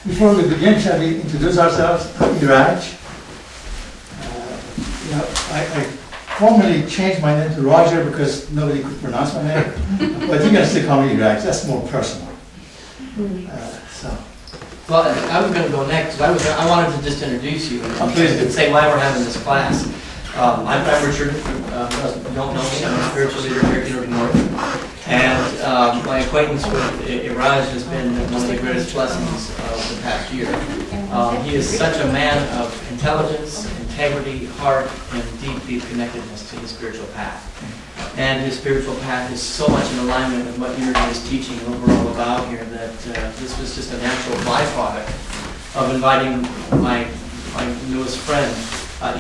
Before we begin, shall we introduce ourselves? Raj. I formally changed my name to Roger because nobody could pronounce my name. But you can still call me Raj. That's more personal. Well, I was going to go next. I wanted to just introduce you and say why we're having this class. I'm Richard. You don't know me. I'm a spiritual leader here at University North. And my acquaintance with Iraj has been one of the greatest blessings of the past year. He is such a man of intelligence, integrity, heart, and deep connectedness to his spiritual path. And his spiritual path is so much in alignment with what Unity is teaching and what we're all about here that this was just a natural byproduct of inviting my newest friend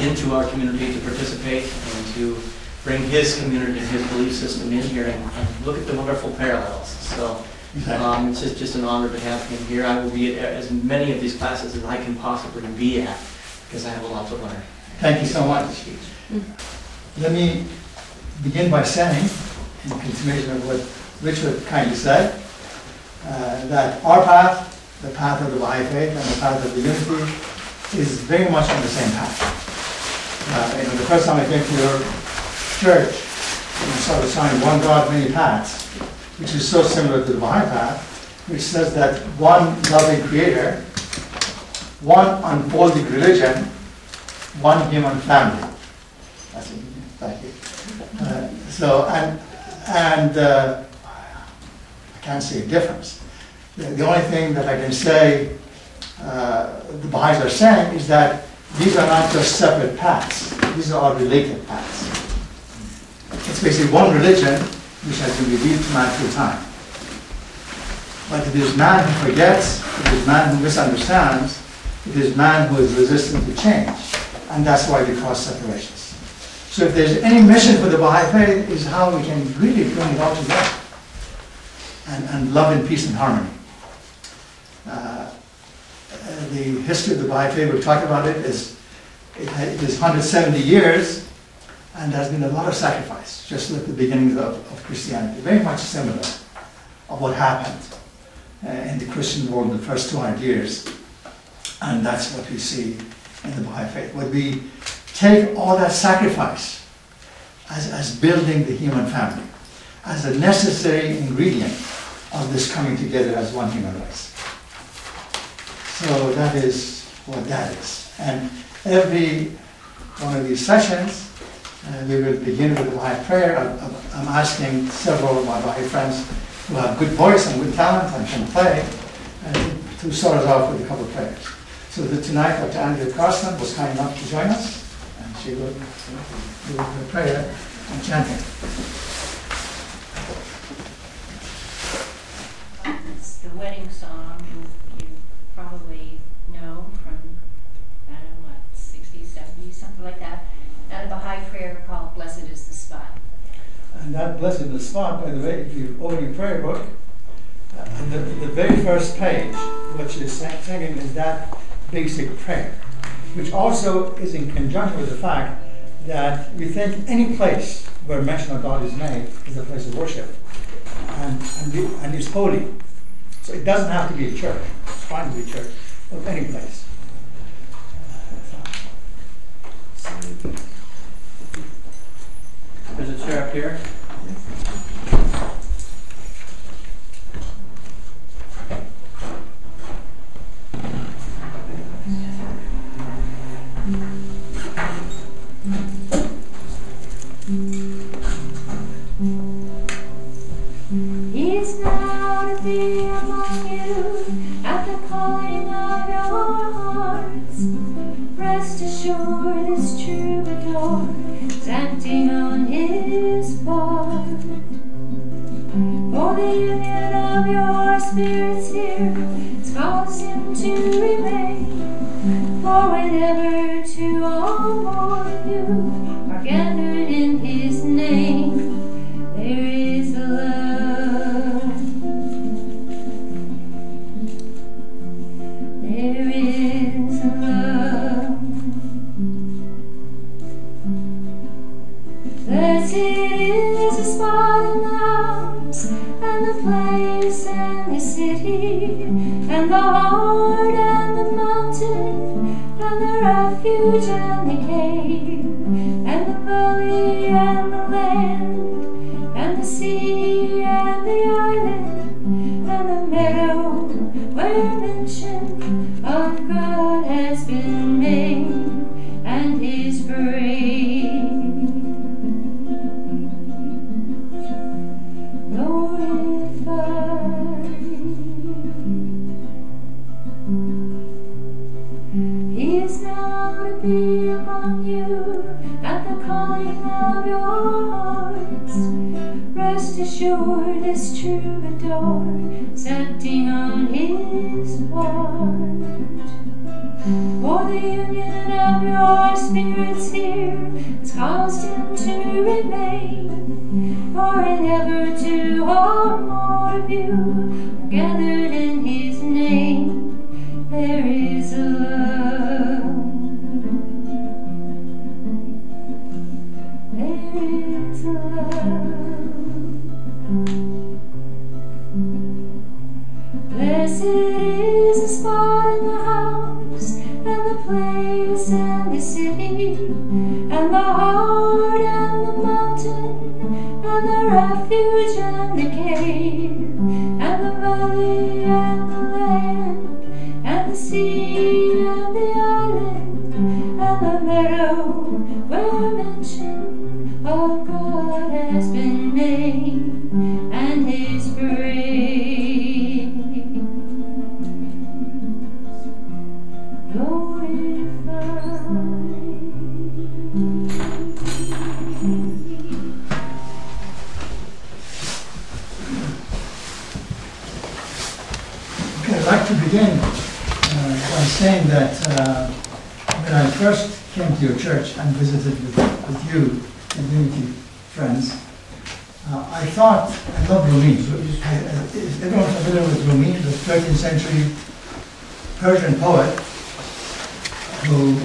into our community to participate and to bring his community and his belief system in here and look at the wonderful parallels. So it's just an honor to have him here. I will be at as many of these classes as I can possibly be at because I have a lot to learn. Thank you so much. Let me begin by saying, in continuation of what Richard kindly said, that our path, the path of the Baha'i Faith and the path of the Unity, is very much on the same path. The first time I came to your church, I saw the sign, one God, many paths, which is so similar to the Baha'i path, which says that one loving creator, one unfolding religion, one human family. That's it. Thank you. I can't see a difference. The only thing that I can say the Baha'is are saying is that these are not just separate paths. These are all related paths. It's basically one religion which has been revealed to man through time. But it is man who forgets, it is man who misunderstands, it is man who is resistant to change. And that's why they cause separations. So if there's any mission for the Baha'i Faith is how we can really bring it all together and love and peace and harmony. The history of the Baha'i Faith, we've talked about it, is 170 years and there's been a lot of sacrifice, just like the beginnings of Christianity, very much similar of what happened in the Christian world in the first 200 years. And that's what we see in the Baha'i Faith. When we take all that sacrifice as building the human family, as a necessary ingredient of this coming together as one human race. So that is what that is. And every one of these sessions, we will begin with a Baha'i prayer. I'm asking several of my Baha'i friends who have good voice and good talent and can play to start us off with a couple of prayers. So tonight, Dr. Andrea Carson was kind enough to join us, and she will do the prayer and chanting. It's the wedding song you probably know from, 60s, 70s, something like that. And a Baha'i prayer called Blessed is the Spot. And that Blessed is the Spot, by the way, if you open your prayer book, the very first page, what she's singing is that basic prayer, which also is in conjunction with the fact that we think any place where mention of God is made is a place of worship and is holy. So it doesn't have to be a church. It's fine to be a church, of any place. There's a chair up here. He's now to be among you at the calling of your hearts. Rest assured this troubadour is acting on his part. For the union of your spirits here has caused him to remain. For whenever two or more of you are gathered in his name, there is a love. There is a love. Blessed is the spot and the house, and the place and the city, and and the heart and the mountain, and the refuge and the cave, and the valley and the land, and the sea and the island, and the meadow where mention of God has been made, and His praise. He is now to be among you at the calling of your hearts. Rest assured, this troubadour accepting on his part. For the union of your spirits here has caused him to remain, for ever two or more of you are gathered in his name. There is a love, there is a love. Blessed is the spot in the house, and the place and the city, and the heart and the mountain, and the refuge and the cave, and the valley and the land, and the sea and the island, and the meadow where mention of God has been made, and His praise. I'd like to begin by saying that when I first came to your church and visited with you, community friends, I thought, I love Rumi. Is everyone familiar with Rumi, the 13th century Persian poet who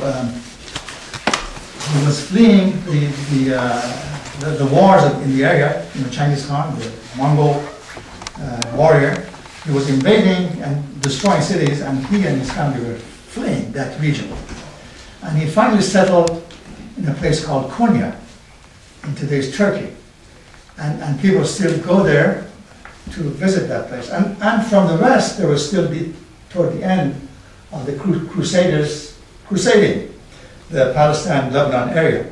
was fleeing the wars in the area, Chinggis Khan, the Mongol warrior. He was invading and destroying cities, and he and his family were fleeing that region. And he finally settled in a place called Konya, in today's Turkey. And people still go there to visit that place. And from the west, there was still, toward the end of the Crusaders crusading the Palestine-Lebanon area.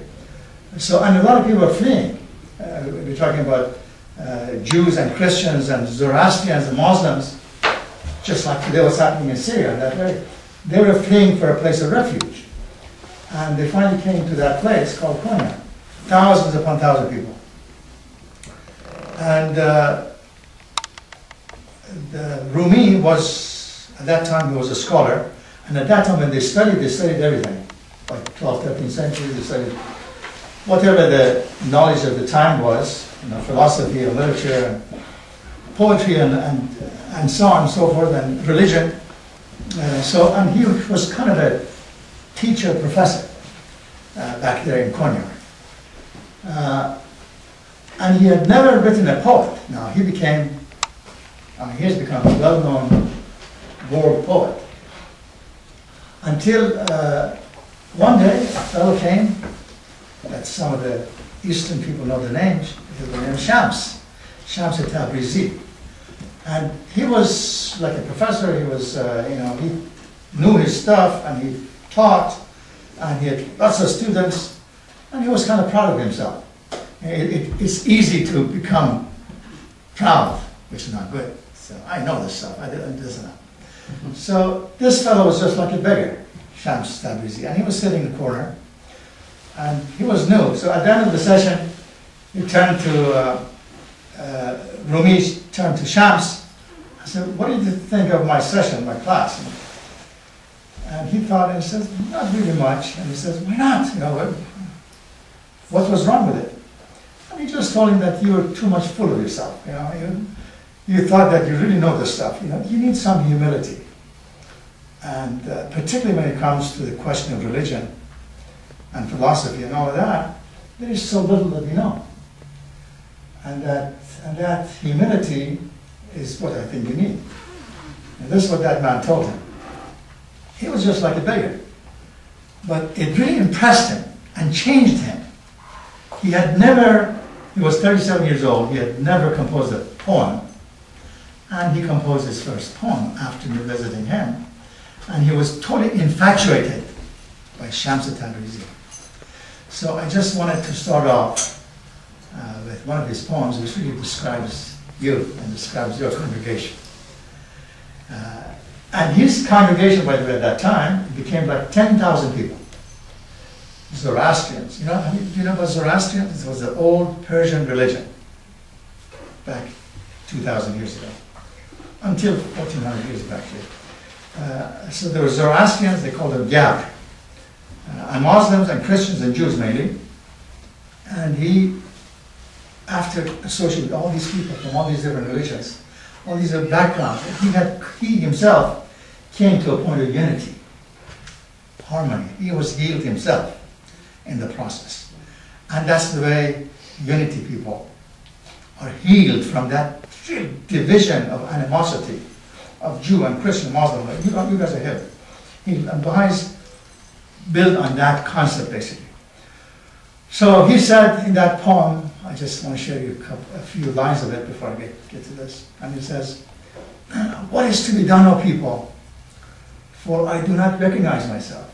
So, and a lot of people are fleeing. We're talking about Jews and Christians and Zoroastrians and Muslims, just like today what's happening in Syria. They were fleeing for a place of refuge. And they finally came to that place called Konya. Thousands upon thousands of people. And Rumi was, at that time, he was a scholar. And at that time when they studied everything. Like 12th, 13th century, they studied whatever the knowledge of the time was, philosophy and literature and poetry and so on and so forth, and religion. And he was kind of a teacher, professor back there in Konya. And he had never written a poet. Now he has become a well-known world poet. Until one day, a fellow came, that some of the Eastern people know the names, the name Shams Tabrizi. And he was like a professor. He was, he knew his stuff, and he taught, and he had lots of students, and he was kind of proud of himself. It's easy to become proud, which is not good. So I know this stuff. I did this and that. So this fellow was just like a beggar, Shams Tabrizi, and he was sitting in the corner, and he was new. So at the end of the session, he turned to Rumi, turned to Shams. I said, "What did you think of my session, my class?" And he thought, and he says, "Not really much." And he says, "Why not? What was wrong with it?" And he just told him that you were too much full of yourself. You thought that you really know this stuff. You need some humility. And particularly when it comes to the question of religion and philosophy and all of that, there is so little that we know. And that humility is what I think you need. And this is what that man told him. He was just like a beggar. But it really impressed him and changed him. He was 37 years old, he had never composed a poem. And he composed his first poem after me visiting him. And he was totally infatuated by Shams al-Tabrizi. So I just wanted to start off with one of his poems, which really describes you and describes your congregation. And his congregation, by the way, at that time, became like 10,000 people. Zoroastrians. Do you know about Zoroastrians? It was the old Persian religion back 2,000 years ago, until 1,400 years ago, actually. So there were Zoroastrians, they called them Gab, and Muslims and Christians and Jews mainly. And he, after associating with all these people from all these different religions, all these backgrounds, he himself came to a point of unity, harmony. He was healed himself in the process. And that's the way unity people are healed from that division of animosity of Jew and Christian, Muslim. You guys are healed. And Baha'is build on that concept, basically. So he said in that poem, I just want to share you a few lines of it before I get to this. And he says, "What is to be done, O people? For I do not recognize myself.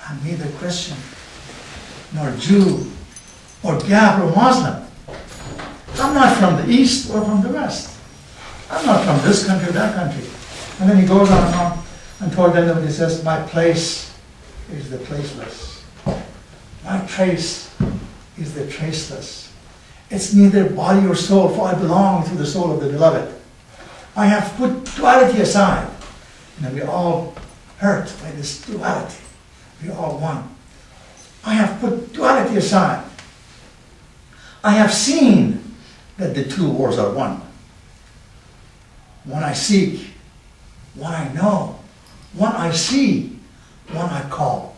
I'm neither Christian, nor Jew, or Gab, or Muslim. I'm not from the East or from the West. I'm not from this country or that country." And then he goes on and on and toward the end of it, he says, "My place is the placeless. My trace is the traceless. It's neither body or soul, for I belong to the soul of the beloved. I have put duality aside." And we're all hurt by this duality. We're all one. "I have put duality aside. I have seen that the two worlds are one. One I seek, one I know, one I see, one I call."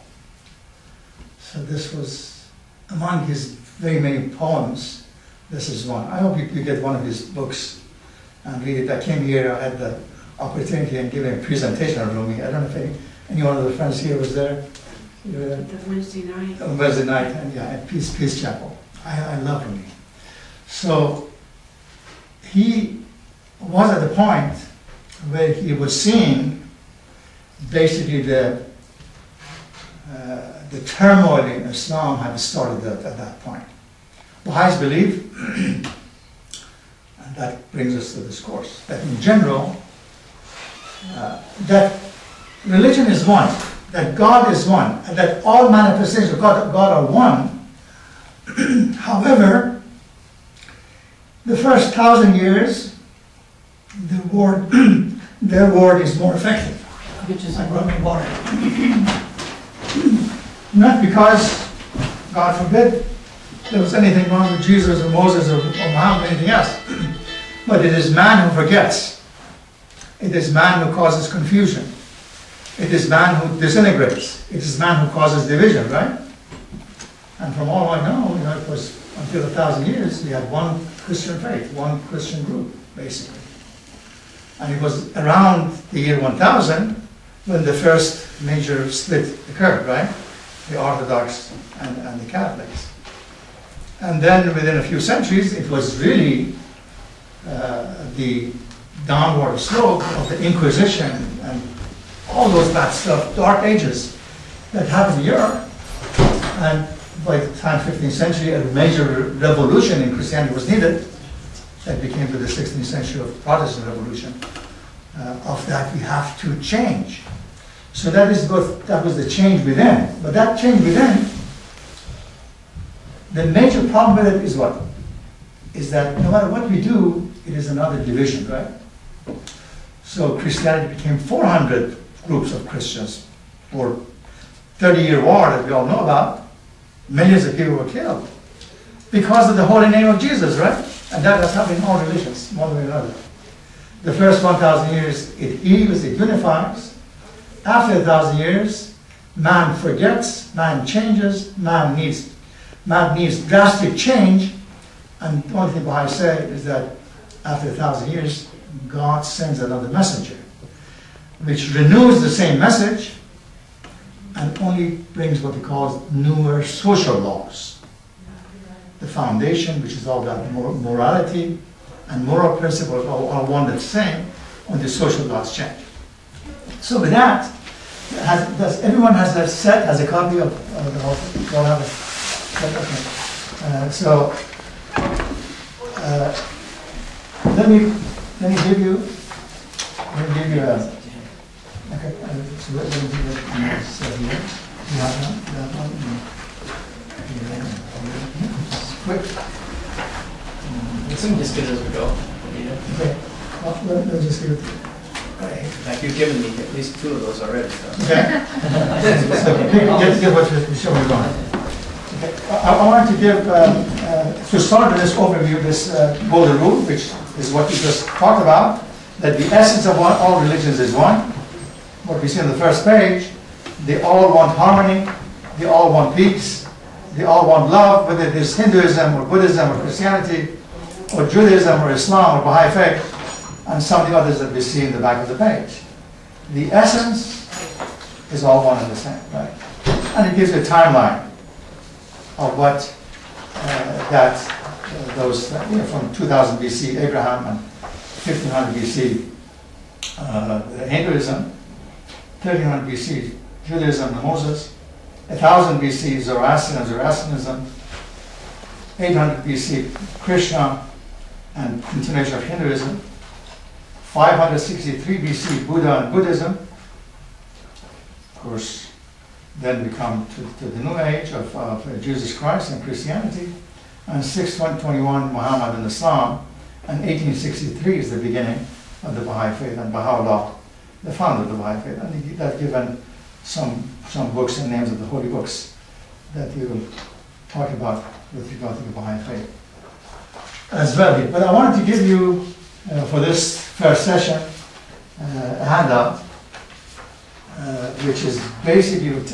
So this was among his very many poems. This is one. I hope you get one of his books and read it. I came here, I had the opportunity and gave a presentation on Rumi. I don't know if any one of the friends here was there. The Wednesday night. On Wednesday night, and yeah, at Peace Chapel. I love Rumi. So he was at the point where he was seeing basically the turmoil in Islam had started at that point. Baha'is believe, and that brings us to this course, that in general, that religion is one, that God is one, and that all manifestations of God are one. However, the first 1,000 years, their word is more effective. I brought me water. Not because, God forbid, there was anything wrong with Jesus or Moses or Muhammad or anything else. But it is man who forgets. It is man who causes confusion. It is man who disintegrates. It is man who causes division, right? And from all I know, it was until 1,000 years, we had one Christian faith, one Christian group, basically. And it was around the year 1000 when the first major split occurred, right? The Orthodox and the Catholics. And then within a few centuries, it was really the downward slope of the Inquisition and all those bad stuff, Dark Ages, that happened in Europe. And by the time 15th century, a major revolution in Christianity was needed. That became to the 16th century of the Protestant Revolution. Of that, we have to change. So that was the change within. But that change within, the major problem with it is what? Is that no matter what we do, it is another division, right? So Christianity became 400 groups of Christians for 30-year war that we all know about. Millions of people were killed because of the holy name of Jesus, right? And that has happened in all religions, one way or another. The first 1,000 years, it heals, it unifies. After 1,000 years, man forgets, man changes, man needs drastic change. And the only thing Baha'is say is that after 1,000 years, God sends another messenger. which renews the same message and only brings what we call newer social laws. The foundation, which is all about morality and moral principles, are one that's same, only social laws change. So with that, does everyone has that set as a copy of the whole thing? You all have it? Okay. Let me give you a. Okay. So let me give you a set here. You have one. Quick. It's in just good as we go. Okay. Well, let's just give it. Like you've given me at least 2 of those already. So. Okay. Get what you're showing going. Okay. I want to give, to start with this overview, this golden rule, which is what we just talked about, that the essence of all religions is one. What we see on the first page, they all want harmony, they all want peace, they all want love, whether it is Hinduism or Buddhism or Christianity or Judaism or Islam or Baha'i Faith, and some of the others that we see in the back of the page. The essence is all one and the same, right? And it gives you a timeline of what those, from 2000 BC Abraham and 1500 BC Hinduism, 1300 BC Judaism and Moses, 1000 BC Zoroastrianism, 800 BC Krishna and continuation of Hinduism, 563 BC Buddha and Buddhism. Of course, then we come to the new age of Jesus Christ and Christianity, and 621 Muhammad and Islam, and 1863 is the beginning of the Baha'i Faith and Baha'u'llah, the founder of the Baha'i Faith, and that's given some books and names of the holy books that we will talk about with regard to the Baha'i Faith as well. But I wanted to give you, for this first session, a handout, which is basically, you could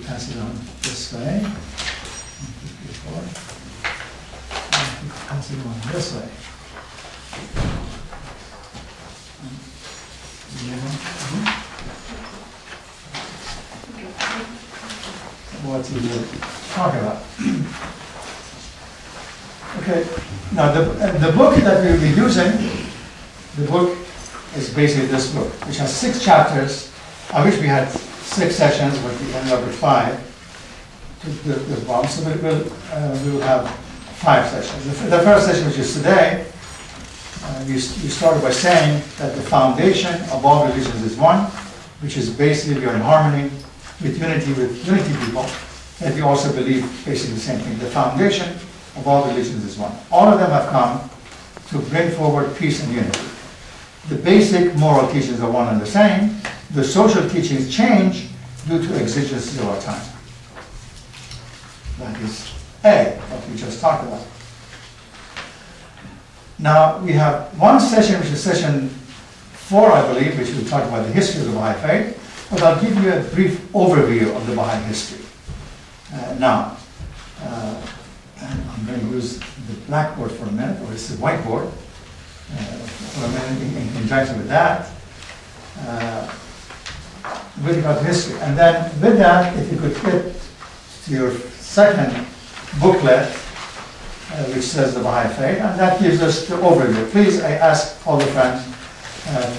pass it on this way, pass it on this way. What you will talk about. Okay, now the book that we will be using, the book is basically this book, which has 6 chapters. I wish we had 6 sessions, but we ended up with 5. So we will have 5 sessions. The first session, which is today, you started by saying that the foundation of all religions is one, which is basically you're in harmony with unity people, and we also believe basically the same thing. The foundation of all religions is one. All of them have come to bring forward peace and unity. The basic moral teachings are one and the same. The social teachings change due to exigencies of our time. That is A, what we just talked about. Now, we have one session, which is session 4, I believe, which will talk about the history of the Baha'i Faith, but I'll give you a brief overview of the Baha'i history. Now, and I'm going to use the blackboard for a minute, or it's the whiteboard, for a minute in conjunction with that, with regard to history. And then with that, if you could get to your second booklet, which says the Baha'i Faith, and that gives us the overview. Please, I ask all the friends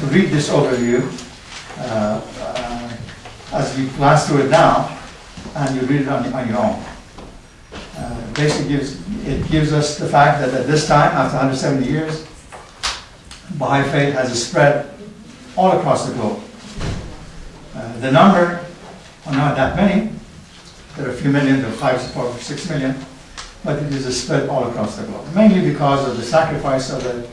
to read this overview as we glance through it now, and you read it on your own. Basically, it gives us the fact that at this time, after 170 years, Baha'i Faith has spread all across the globe. The number are not that many. There are a few million, there are 5 or 6 million, but it is spread all across the globe, mainly because of the sacrifice of a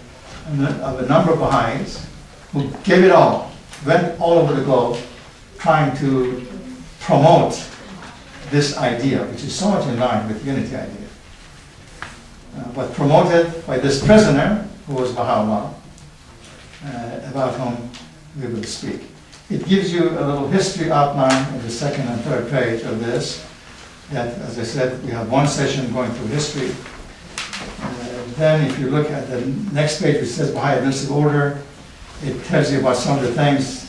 number of Baha'is who gave it all, went all over the globe, trying to promote this idea, which is so much in line with the unity idea, but promoted by this prisoner, who was Baha'u'llah, about whom we will speak. It gives you a little history outline in the second and third page of this, that, as I said, we have one session going through history. Then if you look at the next page, which says Baha'i Administrative Order, It tells you about some of the things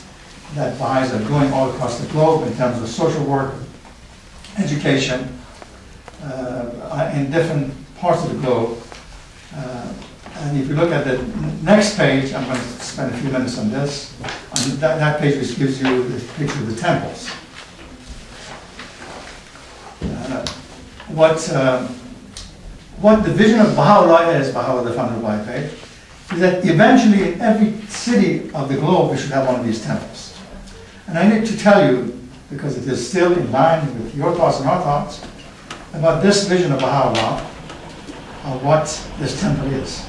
that Baha'is are doing all across the globe in terms of social work, education, in different parts of the globe. And if you look at the next page, I'm going to spend a few minutes on this. On that page, which gives you the picture of the temples. What the vision of Baha'u'llah is, Baha'u'llah, the founder of Baha'i Faith, is that eventually in every city of the globe we should have one of these temples. And I need to tell you, because it is still in line with your thoughts and our thoughts, about this vision of Baha'u'llah, of what this temple is.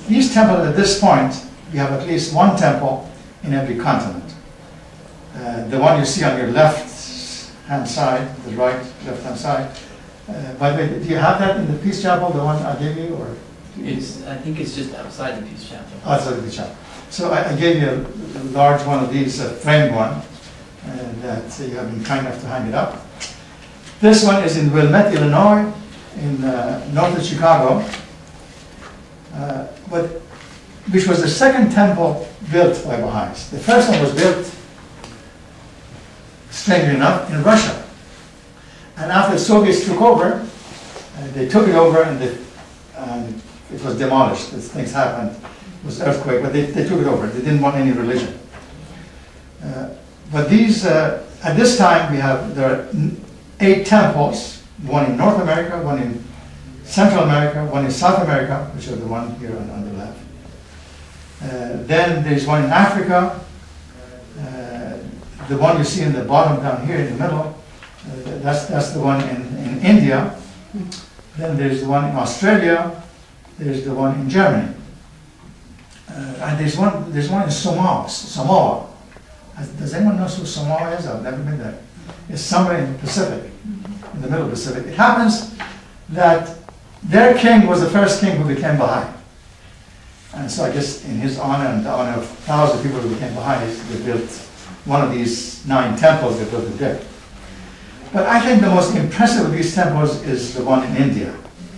These temples, at this point, you have at least one temple in every continent. The one you see on your left-hand side, the right, left-hand side. By the way, do you have that in the Peace Chapel, the one I gave you, or? I think it's just outside the Peace Chapel. Outside the Peace Chapel. So I gave you a large one of these, a framed one, that you have been kind enough to hang it up. This one is in Wilmette, Illinois, in north of Chicago, which was the second temple built by Baha'is. The first one was built, strangely enough, in Russia. And after the Soviets took over, they took it over and it was demolished. Things happened. It was an earthquake, but they took it over. They didn't want any religion. But these, at this time, there are 8 temples, one in North America, one in Central America, one in South America, which are the one here on the left. Then there's one in Africa. The one you see in the bottom down here in the middle, that's the one in India. Then there's the one in Australia. There's the one in Germany. And there's one in Samoa. Does anyone know who Samoa is? I've never been there. It's somewhere in the Pacific, in the middle Pacific. It happens that their king was the first king who became Baha'i. And so I guess in his honor and the honor of thousands of people who became Baha'is, they built one of these 9 temples. They built it there. But I think the most impressive of these temples is the one in India.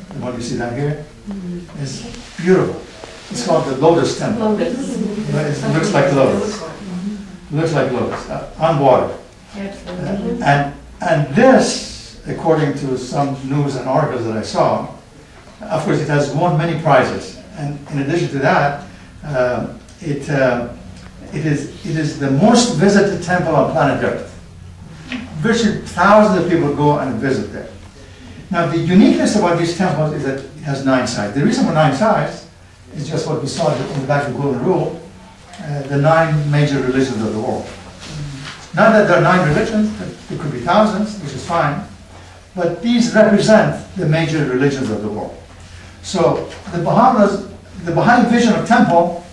The one you see down here. It's beautiful. It's called the Lotus Temple. Lotus. It looks like lotus. It looks like lotus, on water. And this, according to some news and articles that I saw, of course it has won many prizes. And in addition to that, it is the most visited temple on planet Earth. Virtually thousands of people go and visit there. Now the uniqueness about these temples is that it has 9 sides. The reason for 9 sides is just what we saw in the back of the Golden Rule, the 9 major religions of the world. Not that there are 9 religions, there could be thousands, which is fine, but these represent the major religions of the world. So the Baha'i vision of temple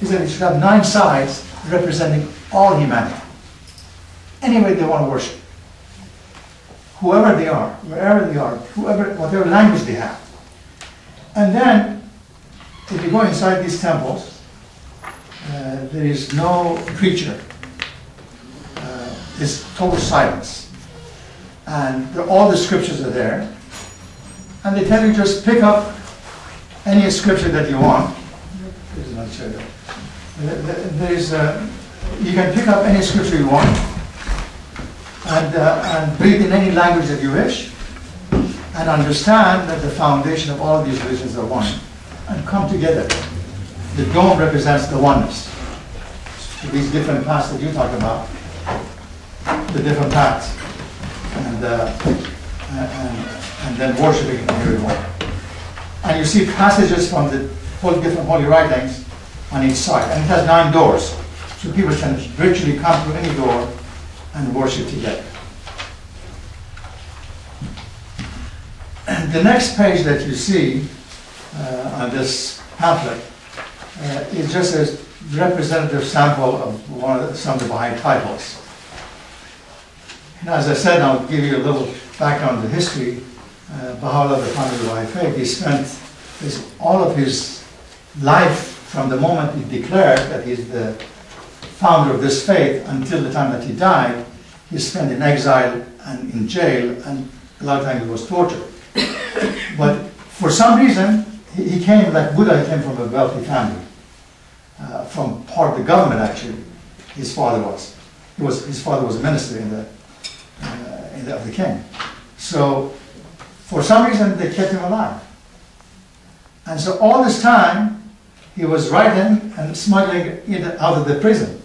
is that it should have 9 sides representing all humanity. Any way they want to worship. Whoever they are, wherever they are, whatever language they have. And then, if you go inside these temples, there is no creature. There's total silence. And all the scriptures are there. And they tell you just pick up any scripture that you want. There's another chair. You can pick up any scripture you want and read in any language that you wish and understand that the foundation of all of these religions are one and come together. The dome represents the oneness. So these different paths that you talk about, the different paths, and then worshiping everyone. And you see passages from the different holy writings on each side. And it has 9 doors. So people can virtually come to any door and worship together. And the next page that you see on this pamphlet is just a representative sample of some of the Baha'i titles. And as I said, I'll give you a little background on the history. Baha'u'llah, the founder of the Baha'i Faith, he spent all of his life from the moment he declared that he's the founder of this faith until the time that he died. He spent in exile and in jail, and a lot of times he was tortured. But for some reason, he came, like Buddha, he came from a wealthy family. from part of the government actually. His father was. His father was a minister of the king. So for some reason they kept him alive. And so all this time he was writing and smuggling it out of the prison.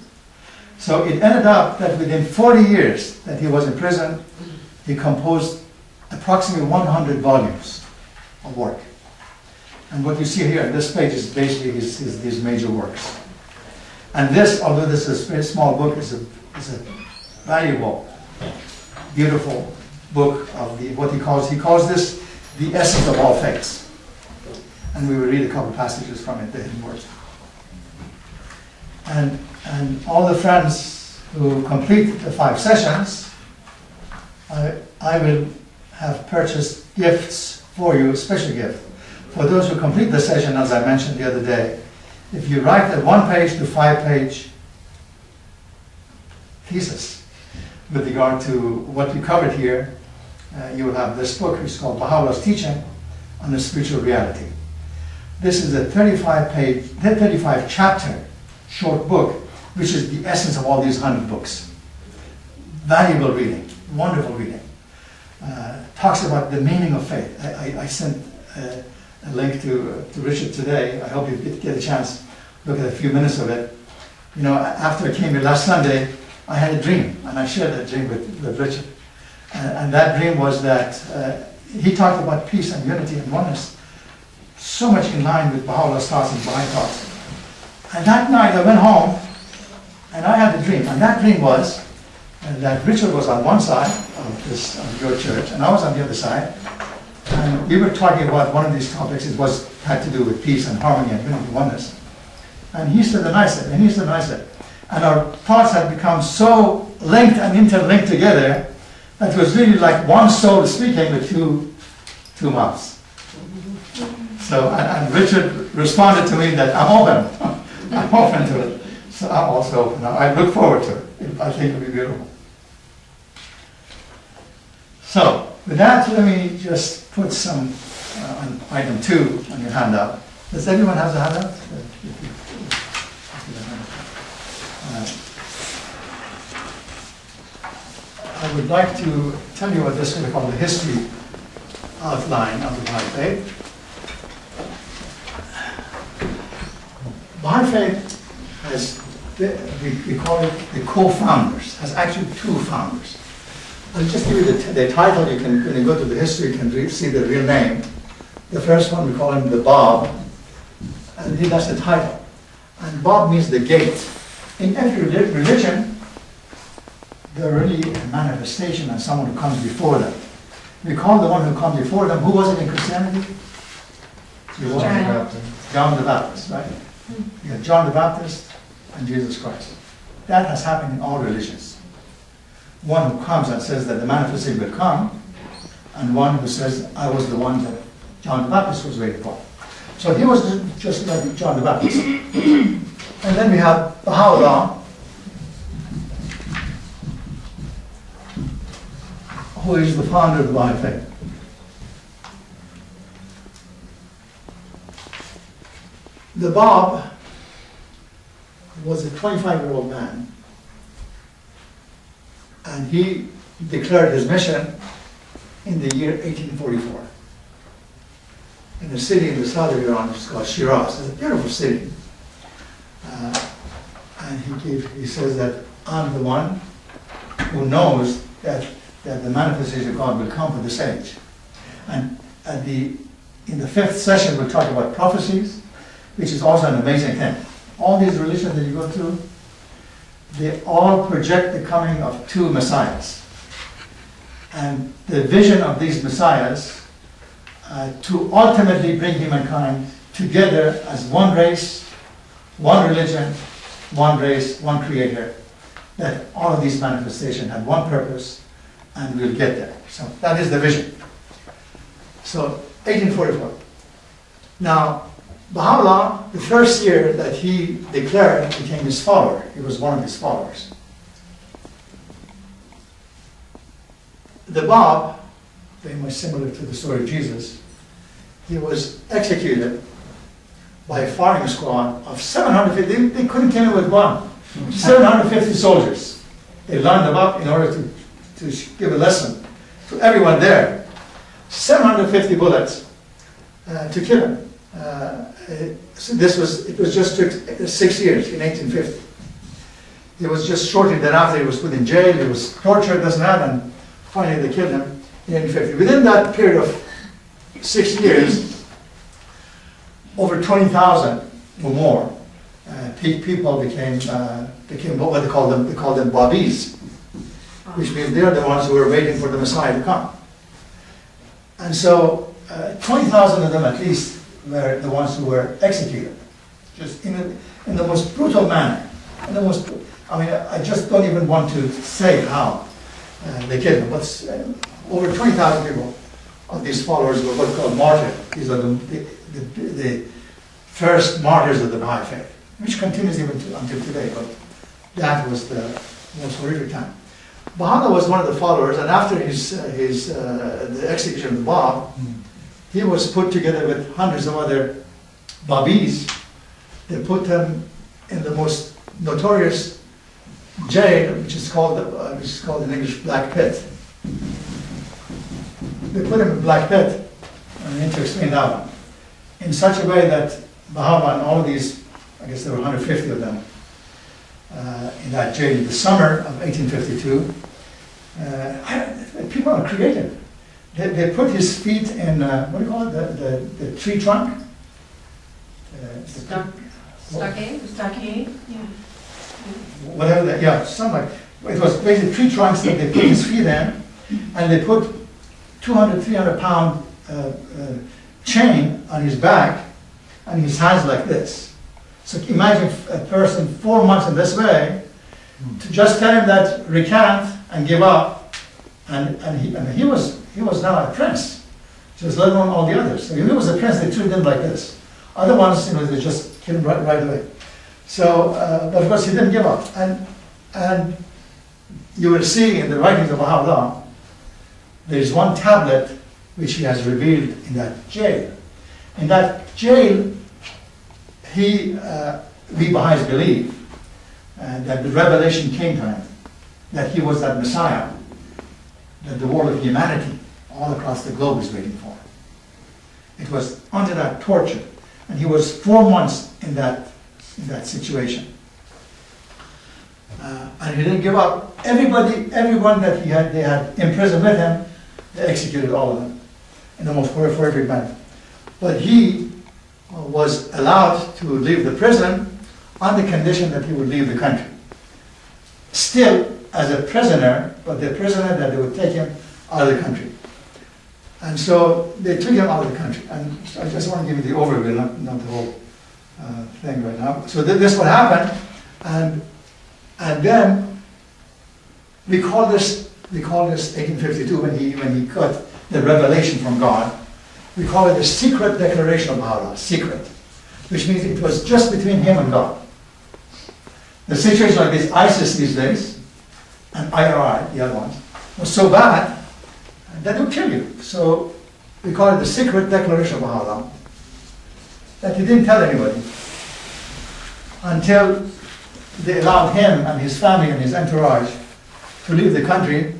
So it ended up that within 40 years that he was in prison, he composed approximately 100 volumes of work. And what you see here, this page is basically his major works. And this, although this is a very small book, is a valuable, beautiful book of what he calls this the essence of all faiths. And we will read a couple passages from it, the hidden words. And all the friends who complete the 5 sessions, I will have purchased gifts for you, a special gift. For those who complete the session, as I mentioned the other day, if you write a 1-page to 5-page thesis with regard to what we covered here, you will have this book, which is called Baha'u'llah's Teaching on the Spiritual Reality. This is a 35-chapter short book, which is the essence of all these 100 books. Valuable reading, wonderful reading. Talks about the meaning of faith. I sent a link to Richard today. I hope you get a chance to look at a few minutes of it. You know, after I came here last Sunday, I had a dream, and I shared that dream with Richard. And that dream was that he talked about peace and unity and oneness, so much in line with Baha'u'llah's thoughts and Baha'i thoughts. And that night I went home, and I had a dream. And that dream was that Richard was on one side of your church, and I was on the other side. And we were talking about one of these topics. It had to do with peace and harmony and unity and oneness. And he said, and I said, and he said, and I said. And our thoughts had become so linked and interlinked together that it was really like one soul speaking with two mouths. So, and Richard responded to me that I'm open. I'm open to it. So I'm also open. I look forward to it. I think it'll be beautiful. So, with that, let me just put some on item 2 on your handout. Does everyone have the handout? I would like to tell you what this is called the history outline of the Baha'i Faith. Baha'i Faith has, we call it the co-founders, has actually 2 founders. I'll just give you the title. You can, when you go to the history, you can see the real name. The first one, we call him the Bab, and that's the title. And Bab means the gate. In every religion, they're really a manifestation and someone who comes before them. We call the one who comes before them, who was it in Christianity? John the Baptist, right? You have John the Baptist and Jesus Christ. That has happened in all religions. One who comes and says that the manifestation will come, and one who says, I was the one that John the Baptist was waiting for. So he was just like John the Baptist. And then we have Baha'u'llah, who is the founder of the Baha'i Faith. The Bab was a 25-year-old man, and he declared his mission in the year 1844 in a city in the south of Iran, which is called Shiraz. It's a beautiful city. And he says that I'm the one who knows that the manifestation of God will come for this age. And in the 5th session, we'll talk about prophecies, which is also an amazing thing. All these religions that you go through, they all project the coming of 2 messiahs. And the vision of these messiahs to ultimately bring humankind together as one race, one religion, one race, one creator, that all of these manifestations have one purpose, and we'll get there. So that is the vision. So 1844. Now, Baha'u'llah, the first year that he declared, became his follower. He was one of his followers. The Bab, very much similar to the story of Jesus, he was executed by a firing squad of 750. They couldn't kill him with one. 750 soldiers. They lined them up in order to give a lesson to everyone there. 750 bullets to kill him. So it was just took 6 years in 1850. It was just shortly thereafter he was put in jail, he was tortured, doesn't matter, and finally they killed him in 1850. Within that period of 6 years, over 20,000 or more people became what they called them Baha'is, which means they're the ones who were waiting for the Messiah to come. And so 20,000 of them at least were the ones who were executed, just in the most brutal manner. I just don't even want to say how they killed them, but over 20,000 people of these followers were what's called martyrs. These are the first martyrs of the Baha'i Faith, which continues even until today, but that was the most horrific time. Baha'u'llah was one of the followers, and after the execution of the Bab, he was put together with hundreds of other Baha'is. They put him in the most notorious jail, which is called in English Black Pit. They put him in Black Pit, and I need to explain that one, in such a way that Baha'u'llah and all of these, I guess there were 150 of them, in that jail in the summer of 1852. People are creative. They put his feet in, what do you call it, the tree trunk? Stockade? Stockade, yeah. Whatever that, yeah, something like, it was basically tree trunks that they put his feet in, and they put 200, 300 pound chain on his back, and his hands like this. So imagine a person 4 months in this way, to just tell him that recant and give up, and he was now a prince, just let alone all the others. So if he was a prince, they treated him like this. Other ones, they just killed him right away. So, but of course he didn't give up, and you will see in the writings of Baha'u'llah, there is one tablet which he has revealed in that jail. In that jail, we Baha'is believe that the revelation came to him, that he was that Messiah, that the world of humanity all across the globe is waiting for. It was under that torture, and he was 4 months in that situation. And he didn't give up. Everyone that they had imprisoned with him, they executed all of them in the most horrific manner. But he was allowed to leave the prison on the condition that he would leave the country. Still as a prisoner, but the prisoner that they would take him out of the country. And so they took him out of the country. And I just want to give you the overview, not the whole thing right now. So this what happened, and then we call this 1852 when he got the revelation from God. We call it the secret declaration of Baha'u'llah, secret, which means it was just between him and God. The situation like this, ISIS these days, and IRI, the other ones, was so bad that it would kill you. So we call it the secret declaration of Baha'u'llah, that he didn't tell anybody until they allowed him and his family and his entourage to leave the country.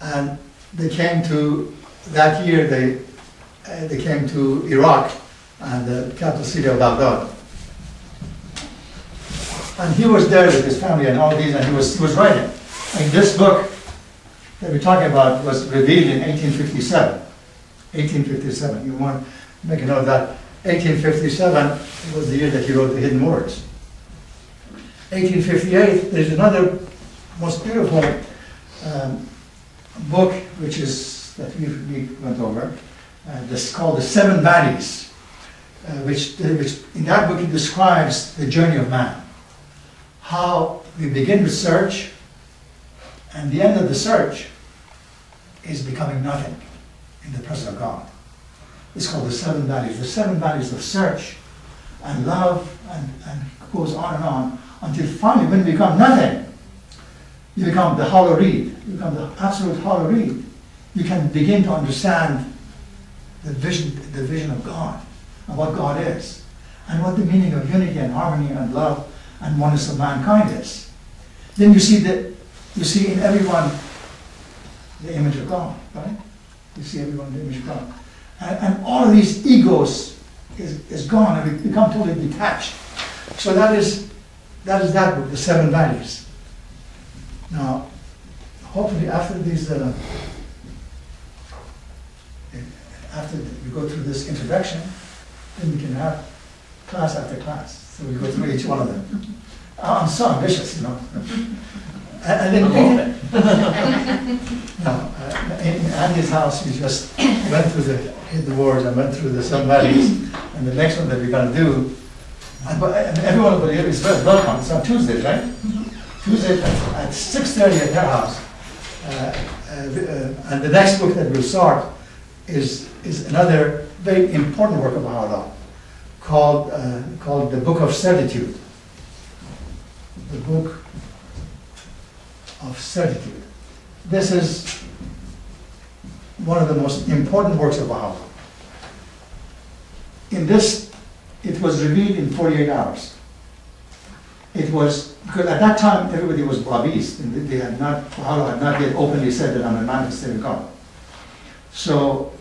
And they came to, that year they came to Iraq and the capital city of Baghdad. And he was there with his family and all these, and he was writing. And this book that we're talking about was revealed in 1857. 1857. You want to make a note of that. 1857 was the year that he wrote the Hidden Words. 1858, there's another most beautiful book which is that we went over. This called The Seven Valleys, which in that book it describes the journey of man. How we begin to search, and the end of the search is becoming nothing in the presence of God. It's called the Seven Valleys. The Seven Valleys of search and love, and goes on until finally, when you become nothing, you become the hollow reed. You become the absolute hollow reed. You can begin to understand the vision of God and what God is. and what the meaning of unity and harmony and love and oneness of mankind is. Then you see in everyone the image of God, right? You see everyone the image of God. And all of these egos is gone, and we become totally detached. So that is that book, The Seven Values. Now, hopefully after these, after we go through this introduction, then we can have class after class. So we go through each one of them. I'm so ambitious, you know. And then in Andy's house, we just went through the words and went through the seven values. And the next one that we're going to do, and everyone over here is very welcome. It's on Tuesdays, right? Tuesday at 6:30 at their house. And the next book that we'll start is another very important work of Baha'u'llah called the Book of Certitude. The Book of Certitude. This is one of the most important works of Baha'u'llah. In this, it was revealed in 48 hours. It was, because at that time everybody was Baha'is, and Baha'u'llah had not yet openly said that I'm a manifestation of God. So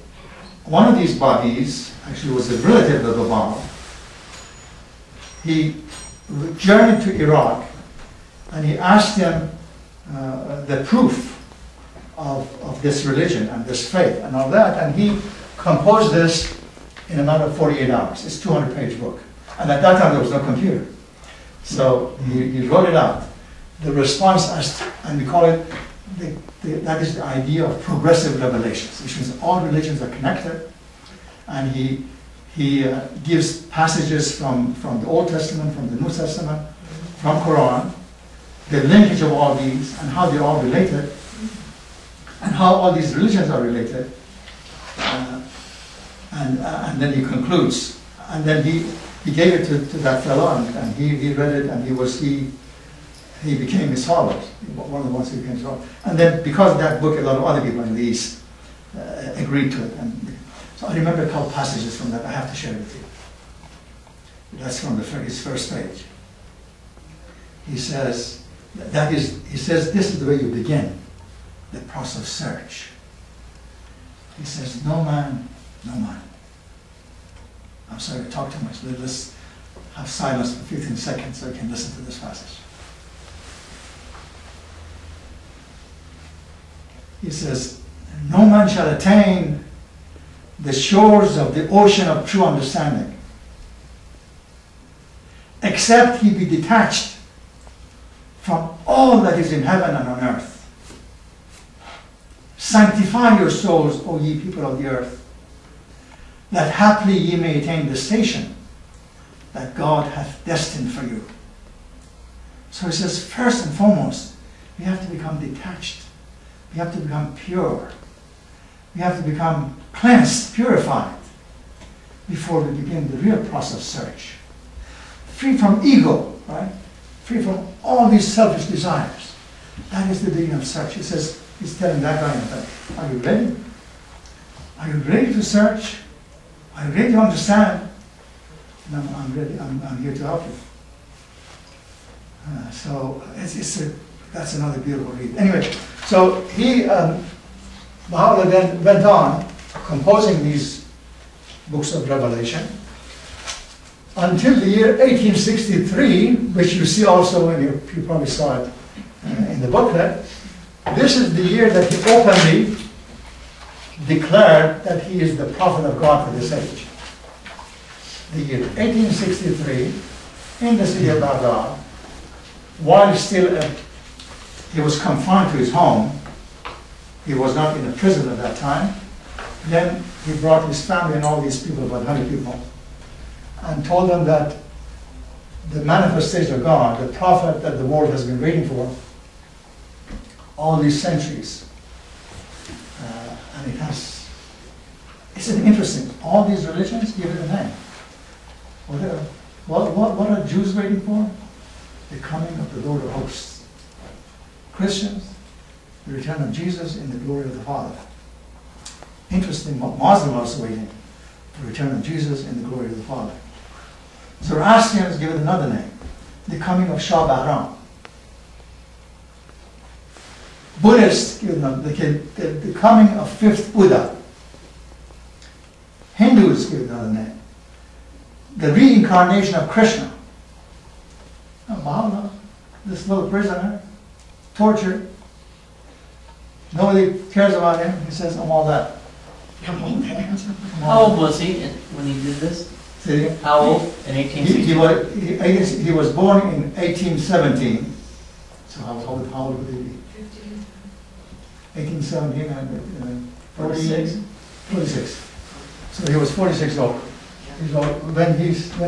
one of these Baha'is actually was a relative of the Baha. He journeyed to Iraq and he asked them the proof of this religion and this faith and all that, and he composed this in a matter of 48 hours. It's a 200-page book. And at that time there was no computer. So he wrote it out. The response, and we call it, that is the idea of progressive revelations, which means all religions are connected. And he gives passages from the Old Testament, from the New Testament, from Quran, the linkage of all these, and how they're all related, and how all these religions are related. And then he concludes. And then he gave it to that fellow, and he read it, and he became his follower, one of the ones who became his follower. And then because of that book, a lot of other people in the East agreed to it. And so I remember a couple passages from that. I have to share it with you. That's from his first page. He says, this is the way you begin the process of search. He says, no man. I'm sorry to talk too much. Let's have silence for 15 seconds so I can listen to this passage. He says, no man shall attain the shores of the ocean of true understanding, except he be detached from all that is in heaven and on earth. Sanctify your souls, O ye people of the earth, that haply ye may attain the station that God hath destined for you. So he says, first and foremost, we have to become detached. We have to become pure. We have to become cleansed, purified, before we begin the real process of search. Free from ego, right? Free from all these selfish desires. That is the beginning of search. He says, he's telling that guy, are you ready? Are you ready to search? Are you ready to understand? And I'm ready. I'm here to help you. So that's another beautiful read. Anyway, so Baha'u'llah then went on composing these books of Revelation until the year 1863, which you see also, and you probably saw it in the booklet. This is the year that he openly declared that he is the prophet of God for this age. The year 1863, in the city of Baghdad, while still he was confined to his home. He was not in a prison at that time. Then he brought his family and all these people, about 100 people, and told them that the manifestation of God, the prophet that the world has been waiting for all these centuries, and isn't it interesting? All these religions give it a name. What are Jews waiting for? The coming of the Lord of hosts. Christians, the return of Jesus in the glory of the Father. Interesting, Muslims also waiting for the return of Jesus in the glory of the Father. Zoroastrians give it another name, the coming of Shah Bahram. Buddhists give it the coming of fifth Buddha. Hindus give it another name, the reincarnation of Krishna. Baha'u'llah, this little prisoner, tortured. Nobody cares about him. He says, I'm all that. How old was he when he did this? How old? In 1860? He was born in 1817. So how old would he be? 1817, 46. So he was 46 old. When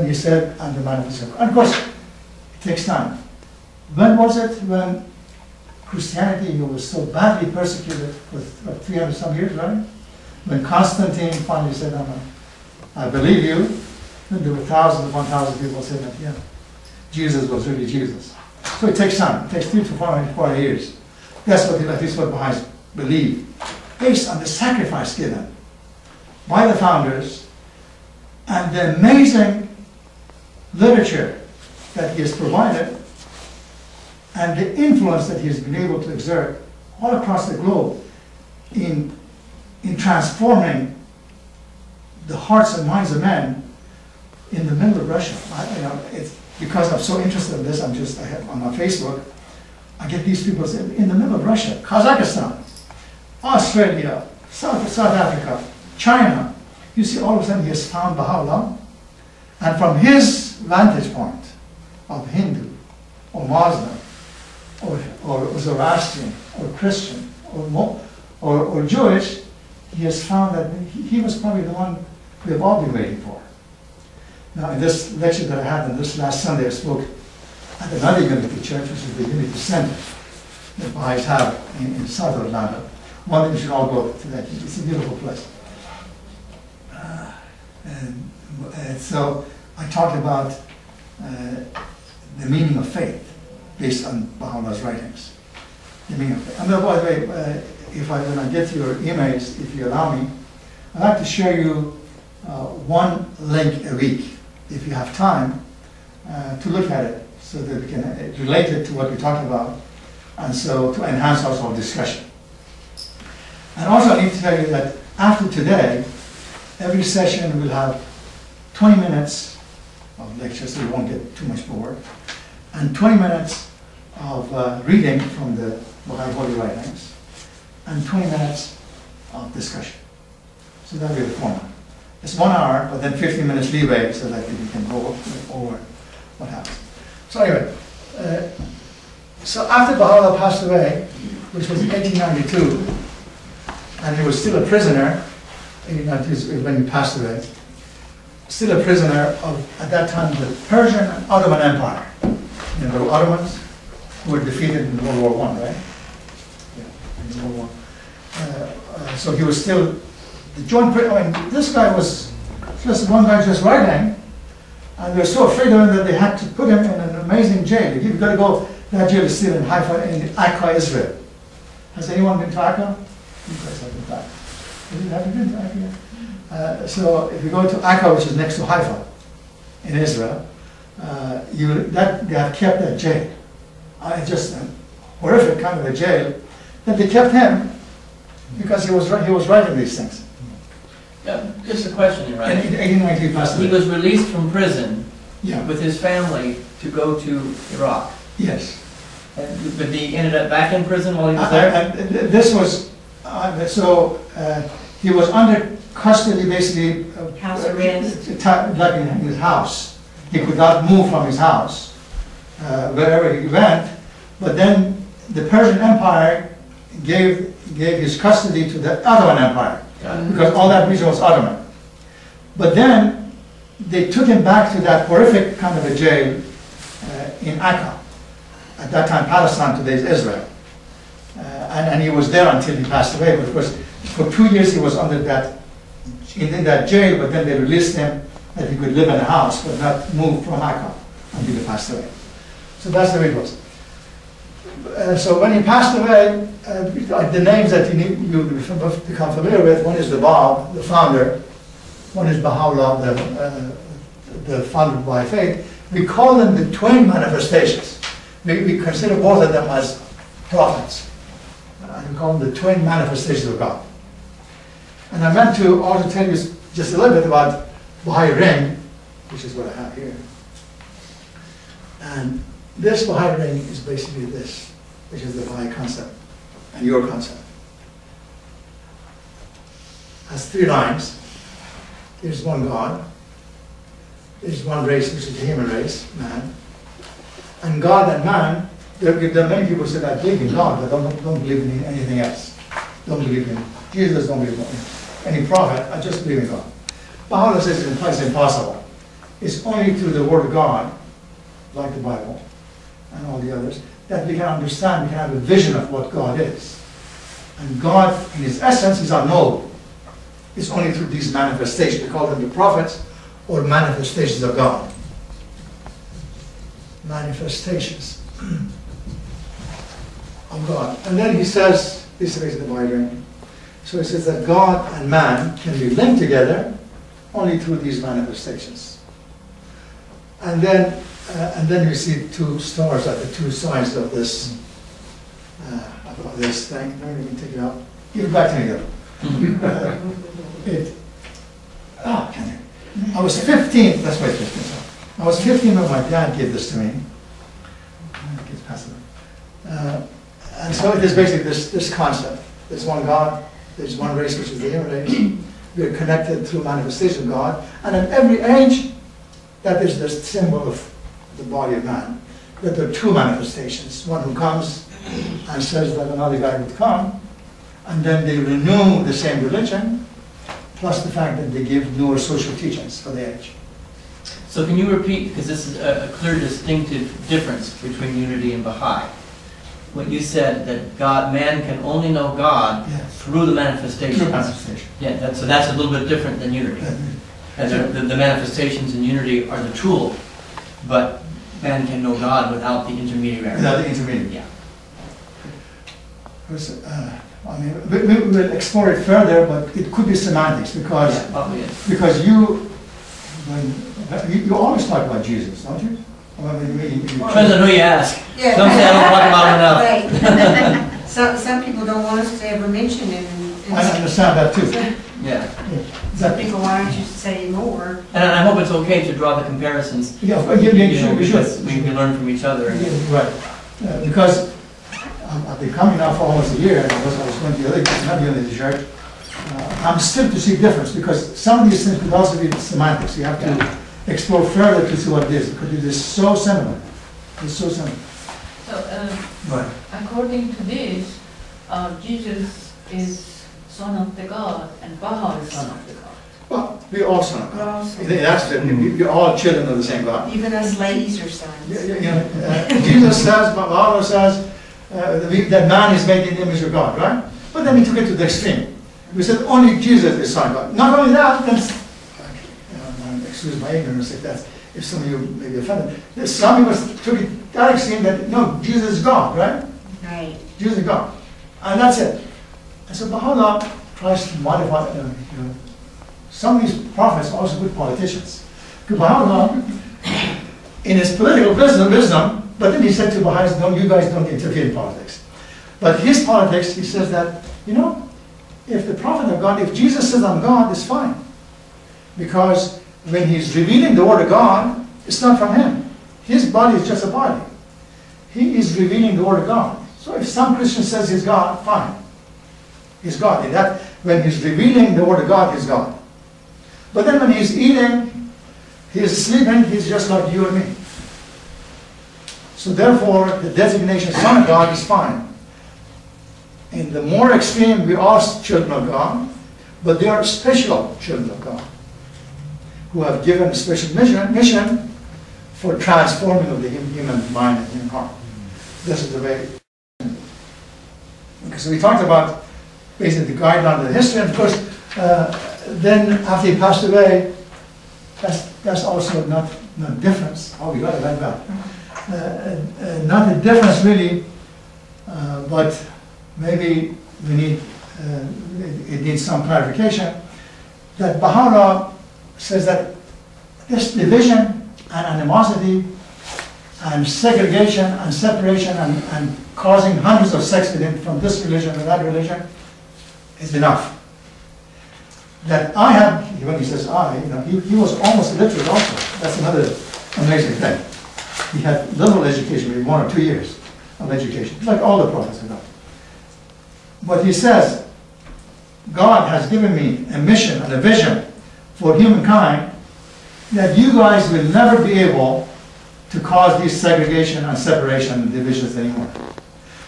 he said, I'm the man of the circle. And of course, it takes time. When was it when Christianity was so badly persecuted for 300 some years, right? When Constantine finally said, I believe you, then there were thousands upon thousands of people saying that, yeah, Jesus was really Jesus. So it takes time. It takes 3 to 4 years. That's what at least what Baha'is believe, based on the sacrifice given by the founders and the amazing literature that he has provided and the influence that he has been able to exert all across the globe in transforming the hearts and minds of men in the middle of Russia. It's because I'm so interested in this. I have on my Facebook, I get these people saying, in the middle of Russia, Kazakhstan, Australia, South Africa, China. You see, all of a sudden he has found Baha'u'llah, and from his vantage point of Hindu or Muslim or Zoroastrian or Christian or Jewish, he has found that he was probably the one we have all been waiting for. Now, in this lecture that I had on this last Sunday, I spoke at another Unity Church, which is the Unity Center that Baha'is have in South Atlanta. One that you should all go to that. It's a beautiful place. And so I talked about the meaning of faith based on Baha'u'llah's writings. The meaning of faith. And by the way, when I get to your emails, if you allow me, I'd like to share you one link a week, if you have time, to look at it so that we can relate it to what we talked about, and so to enhance our whole discussion. And also I need to tell you that after today, every session will have 20 minutes of lecture, so you won't get too much bored, and 20 minutes of reading from the Baha'i Holy Writings, and 20 minutes of discussion. So that'll be the format. It's 1 hour, but then 15 minutes leeway so that you can go over what happens. So anyway, so after Baha'u'llah passed away, which was in 1892, and he was still a prisoner, 1892 when he passed away, still a prisoner of, at that time, the Persian and Ottoman Empire. You know, the Ottomans who were defeated in World War I, right? Yeah, in World War. So he was still the joint. I mean, this guy was just one guy just writing, and they were so afraid of him that they had to put him in an amazing jail. You've got to go. That jail is still in Haifa, in Akka, Israel. Has anyone been to Akka? You guys have been to Akka. Have you been to Akka yet? So if you go to Akka, which is next to Haifa, in Israel, they have kept that jail. Just a horrific kind of a jail that they kept him because he was writing these things. Yeah, just a question here, right? In 1890 he passed away. He was released from prison Yeah. with his family to go to Iraq. Yes. But he ended up back in prison while he was there? This was, he was under custody basically. House arrest. Like in his house. He could not move from his house wherever he went. But then the Persian Empire gave his custody to the Ottoman Empire. Because all that region was Ottoman. But then they took him back to that horrific kind of a jail in Akka. At that time, Palestine, today is Israel. And he was there until he passed away. But of course, for 2 years he was under in that jail, but then they released him that he could live in a house, but not move from Akka until he passed away. So that's the way it was. So when he passed away, the names that you become familiar with, one is the Bab, the founder, one is Baha'u'llah, the founder of Baha'i Faith, we call them the twin manifestations. We consider both of them as prophets. And we call them the twin manifestations of God. And I meant to also tell you just a little bit about Baha'i ring, which is what I have here. And this Baha'i ring is basically this, which is the Baha'i concept and your concept. It has 3 lines. There's one God. There's one race, which is the human race, man. And God and man, there are many people who say, I believe in God, but don't believe in anything else. Don't believe in Jesus, don't believe in any prophet, I just believe in God. Baha'u'llah says it's impossible. It's only through the Word of God, like the Bible and all the others, that we can understand, we can have a vision of what God is. And God, in His essence, is unknowable. It's only through these manifestations. We call them the prophets or manifestations of God. Manifestations of God. And then he says, this is the Baha'i ring. So he says that God and man can be linked together only through these manifestations. And then you see 2 stars at the 2 sides of this thing. Let me take it out. Give it back to me again. I was 15. That's why it's 15. I was 15 when my dad gave this to me. And so it is basically this concept. There's one God. There's one race, which is the human race. We are connected through manifestation of God. And at every age, that is the symbol of the body of man. That there are 2 manifestations. One who comes and says that another guy would come, and then they renew the same religion, plus the fact that they give newer social teachings for the age. So can you repeat, because this is a clear distinctive difference between unity and Baha'i. When you said that man can only know God through the manifestations. Through manifestation. Yeah, so that's a little bit different than unity. And the manifestations in unity are the tool, but man can know God without the intermediary. Without the intermediary. Yeah. I mean, we will explore it further, but it could be semantics because because you always talk about Jesus, don't you? Depends on who you ask. Yeah. Some say I don't talk about him enough. Right. Some people don't want us to ever mention him. I understand that too. Yeah. Some people why don't you say more? And I hope it's okay to draw the comparisons. Yeah, we should. We learn from each other. Right. Because I've been coming now for almost a year, and I was going to the other, not the other church. I'm still to see difference because some of these things could also be semantics. You have to explore further to see what it is because it is so similar. It's so similar. So, according to this, Jesus is son of the God, and Baha is son of the God. Well, we all son of God. That's it. You're all children of the same God. Even us ladies are sons. Jesus says, Baha'u'llah says, that man is made in the image of God, right? But then we took it to the extreme. We said only Jesus is son of God. Not only that, then, excuse my ignorance if some of you may be offended. Some of us took it that extreme that, no, Jesus is God, right? Right. Jesus is God. And that's it. And so Baha'u'llah tries to modify, some of these prophets are also good politicians. Because Baha'u'llah, in his political wisdom, but then he said to Baha'is, you guys don't interfere in politics. But his politics, he says that, if the prophet of God, if Jesus says I'm God, it's fine. Because when he's revealing the word of God, it's not from him. His body is just a body. He is revealing the word of God. So if some Christian says he's God, fine. He's God. When he's revealing the word of God, he's God. But then when he's eating, he's sleeping, he's just like you and me. So therefore, the designation Son of God is fine. In the more extreme, we are children of God, but they are special children of God, who have given a special mission for transforming of the human mind and human heart. This is the way. Okay, so we talked about basically the guideline of the history, and of course, then after he passed away, that's also not difference. Oh, we got it like that. Not a difference really, but maybe we need it needs some clarification. That Baha'u'llah says that this division and animosity and segregation and separation and causing hundreds of sects within from this religion to that religion is enough. That I have, when he says I, he was almost illiterate also. That's another amazing thing. He had little education, maybe 1 or 2 years of education, like all the prophets have done. But he says, God has given me a mission and a vision for humankind that you guys will never be able to cause these segregation and separation and divisions anymore.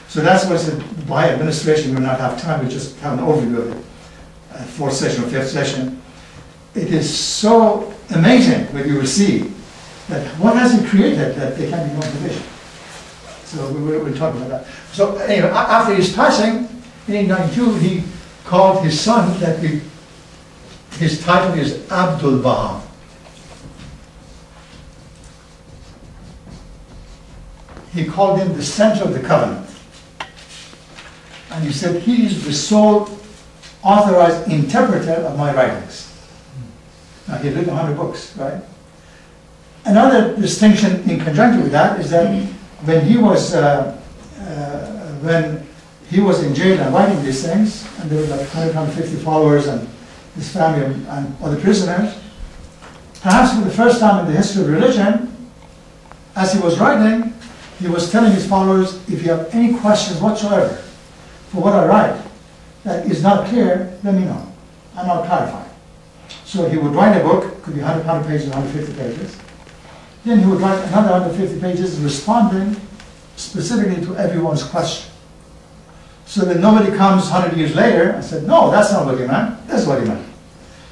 So that's what it's by administration. We will not have time. We just have an overview of it. 4th session or 5th session. It is so amazing when you will see that what has he created that there can be no division. So we'll talk about that. So anyway, after his passing, in 1892, he called his son, his title is Abdul Baha. He called him the center of the covenant. And he said, he is the sole authorized interpreter of my writings. Now, he had written 100 books, right? Another distinction in conjunction with that is that when he was in jail and writing these things, and there were like 150 followers and his family and other prisoners, perhaps for the first time in the history of religion, as he was writing, he was telling his followers, if you have any questions whatsoever for what I write that is not clear, let me know, and I'll clarify. So he would write a book, could be 100 pages, 150 pages. Then he would write another 150 pages responding specifically to everyone's question. So that nobody comes 100 years later and said, no, that's not what he meant, that's what he meant.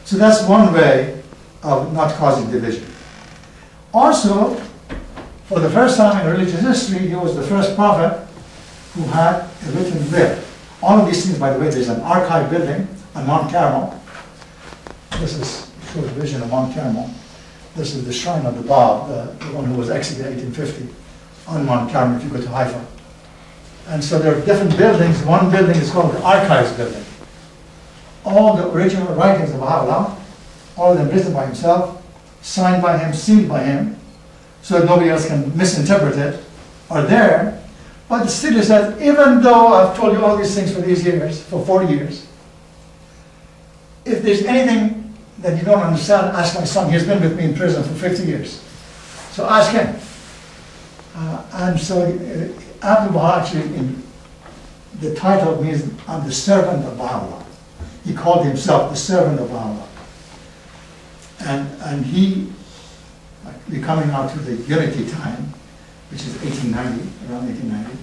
So that's one way of not causing division. Also, for the first time in religious history, he was the first prophet who had a written will. All of these things, by the way, there's an archive building on Mount Carmel. This is a short vision of Mount Carmel. This is the shrine of the Bab, the one who was executed in 1850 on Mount Carmel if you go to Haifa. And so there are different buildings. One building is called the Archives Building. All the original writings of Baha'u'llah, all of them written by himself, signed by him, sealed by him, so that nobody else can misinterpret it, are there. But still he says, even though I've told you all these things for these years, for 40 years, if there's anything that you don't understand, ask my son. He's been with me in prison for 50 years. So ask him. And so Abdul Baha actually, the title means I'm the servant of Baha'u'llah. He called himself the servant of Baha'u'llah. And he, we're coming now to the unity time, which is 1890, around 1890.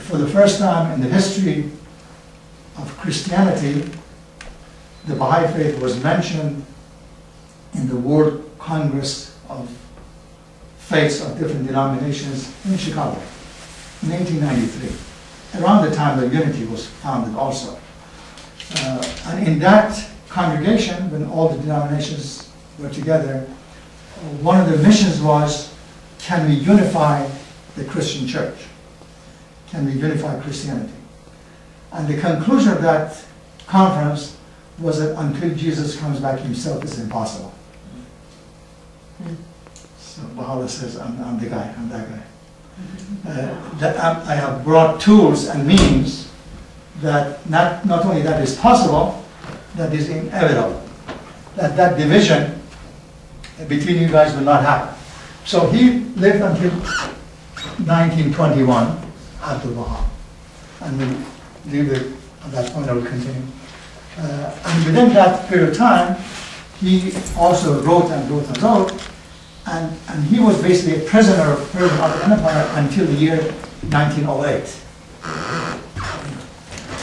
For the first time in the history of Christianity, the Baha'i Faith was mentioned in the World Congress of Faiths of different denominations in Chicago in 1893, around the time that unity was founded also. And in that congregation, when all the denominations were together, one of the missions was, can we unify the Christian church? Can we unify Christianity? And the conclusion of that conference was that until Jesus comes back himself, it's impossible. So Baha'u'llah says, I'm the guy, I'm that guy. I have brought tools and means that not only that is possible, that is inevitable. That division between you guys will not happen. So he lived until 1921, Abdul Baha. And we'll leave it at that point, I will continue. And within that period of time, he also wrote and wrote and wrote. And he was basically a prisoner of the Ottoman Empire until the year 1908.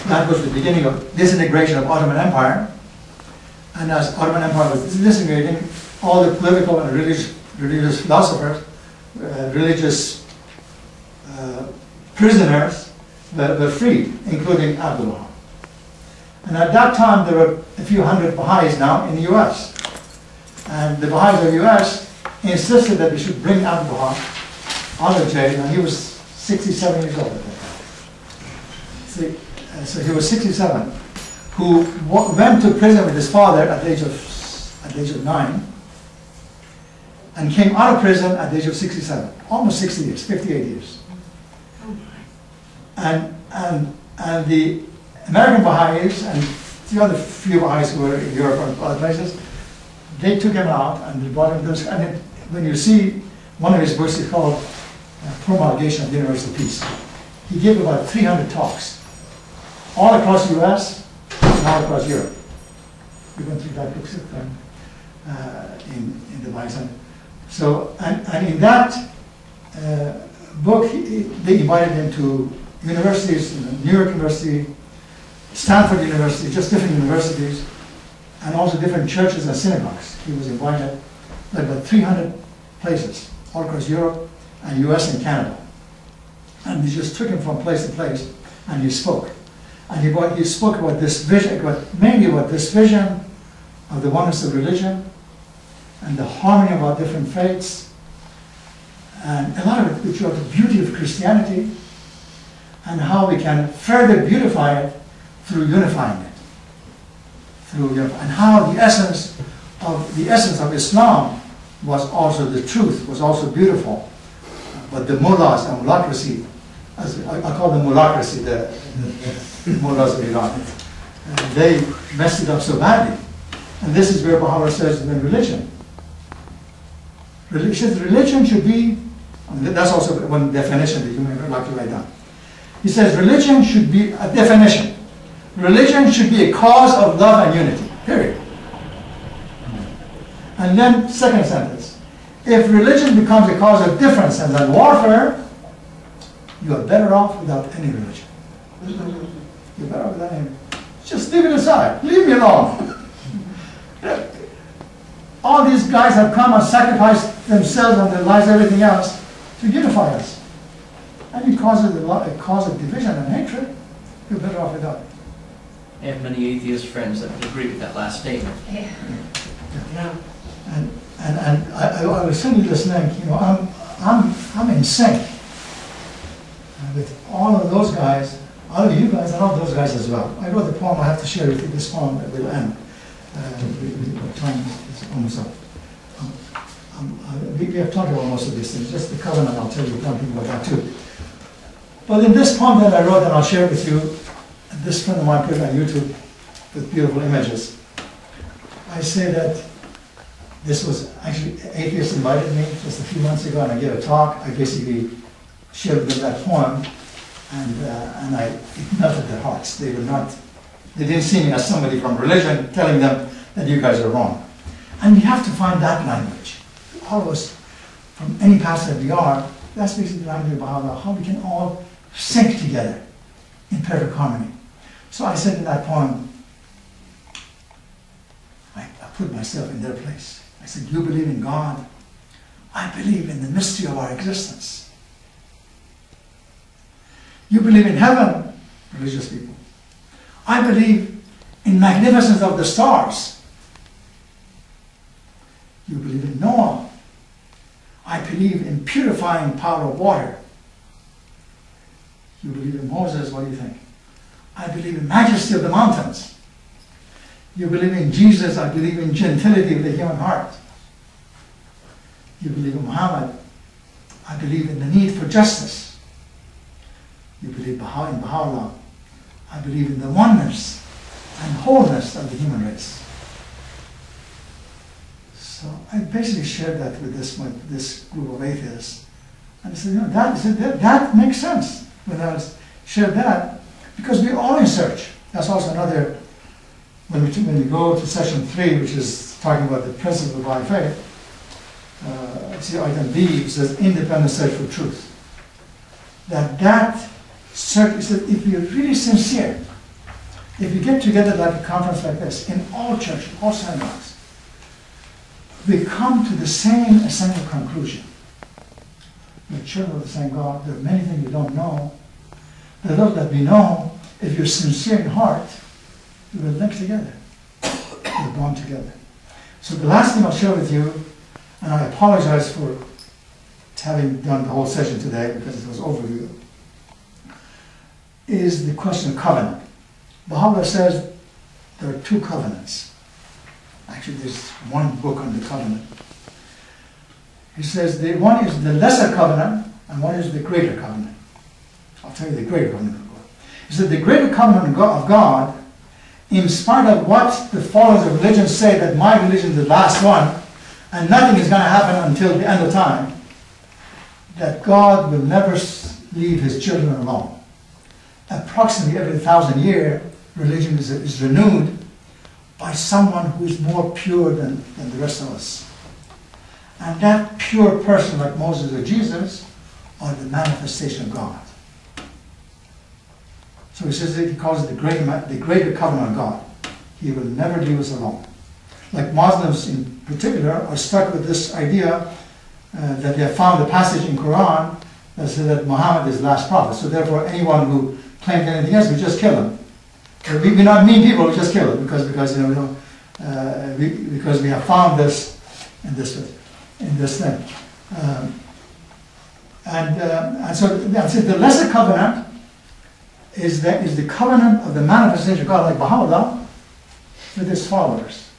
That was the beginning of disintegration of Ottoman Empire. And as Ottoman Empire was disintegrating, all the political and religious philosophers, religious prisoners were freed, including Abdullah. And at that time, there were a few hundred Baha'is now in the US. And the Baha'is of the US insisted that we should bring Abdullah out of jail, and he was 67 years old at that time. So he was 67, who went to prison with his father at the age of at the age of 9 and came out of prison at the age of 67, almost 60 years, 58 years. And the American Baha'is and the other few Baha'is who were in Europe and other places, they took him out and they brought him to this. And when you see one of his books is called Promulgation of the Universal Peace. He gave about 300 talks all across the US and all across Europe. We went through that book in the Baha'i Center. So, and in that book, they invited him to universities, New York University, Stanford University, just different universities, and also different churches and synagogues. He was invited, like about 300 places all across Europe and US and Canada. And he just took him from place to place, and he spoke. And he spoke about this vision, mainly about this vision of the oneness of religion and the harmony of our different faiths, and a lot of it which was the beauty of Christianity and how we can further beautify it through unifying it. And how the essence of Islam was also the truth, was also beautiful. But the mullahs and mullacracy, as I call them mullacracy, the mullahs of Iran, they messed it up so badly. And this is where Baha'u'llah says in religion. Religion should be, that's also one definition that you may like to write down. He says religion should be a definition. Religion should be a cause of love and unity, period. And then, second sentence, if religion becomes a cause of difference and then warfare, you are better off without any religion. You're better off without any. Just leave it aside. Leave me alone. All these guys have come and sacrificed themselves and their lives, everything else, to unify us. And it causes a cause of division and hatred. You're better off without it. I have many atheist friends that would agree with that last statement. Yeah. Yeah. And I was saying you this link, you know, I'm in sync with all of those guys, all of you guys, and all those guys as well. I wrote the poem. I have to share with you this poem that will end. Time is almost up. We have talked about most of these things. Just the covenant, I'll tell you one thing about that too. But in this poem that I wrote, and I'll share with you, this friend of mine put it on YouTube with beautiful images. I say that this was actually, atheists invited me just a few months ago, and I gave a talk. I basically shared with them that poem, and it melted their hearts. They didn't see me as somebody from religion telling them that you guys are wrong. And we have to find that language. All of us, from any past that we are, that's basically the language of Baha'u'llah, how we can all sync together in perfect harmony. So I said in that poem, I put myself in their place. I said, you believe in God. I believe in the mystery of our existence. You believe in heaven, religious people. I believe in magnificence of the stars. You believe in Noah. I believe in purifying power of water. You believe in Moses, what do you think? I believe in majesty of the mountains. You believe in Jesus, I believe in gentility of the human heart. You believe in Muhammad, I believe in the need for justice. You believe in Baha'u'llah, I believe in the oneness and wholeness of the human race. So I basically shared that with this group of atheists. And I said, you know, that makes sense when I shared that, because we're all in search. That's also another, when we go to section 3, which is talking about the principle of Baha'i Faith, see item B, it says independent search for truth. That search is that if we're really sincere, if we get together like a conference like this, in all churches, all synagogues, we come to the same essential conclusion. We're children of the same God. There are many things we don't know. The little that we know, if you're sincere in heart, we will link together. We're born together. So the last thing I'll share with you, and I apologize for having done the whole session today because it was overview, is the question of covenant. Baha'u'llah says there are two covenants. Actually, there's one book on the covenant. He says one is the lesser covenant and one is the greater covenant. I'll tell you the greater covenant of God. He said the greater covenant of God, in spite of what the followers of religion say, that my religion is the last one and nothing is going to happen until the end of time, that God will never leave his children alone. Approximately every 1,000 years, religion is renewed by someone who is more pure than the rest of us. And that pure person, like Moses or Jesus, are the manifestation of God. So he says that he calls it the greater covenant of God. He will never leave us alone. Like Muslims in particular are stuck with this idea that they have found a passage in Quran that says that Muhammad is the last prophet. So therefore anyone who claims anything else, we just kill him. We're not mean people, we just kill it because we have found this in this thing. And so the lesser covenant is the covenant of the manifestation of God, like Baha'u'llah, with his followers.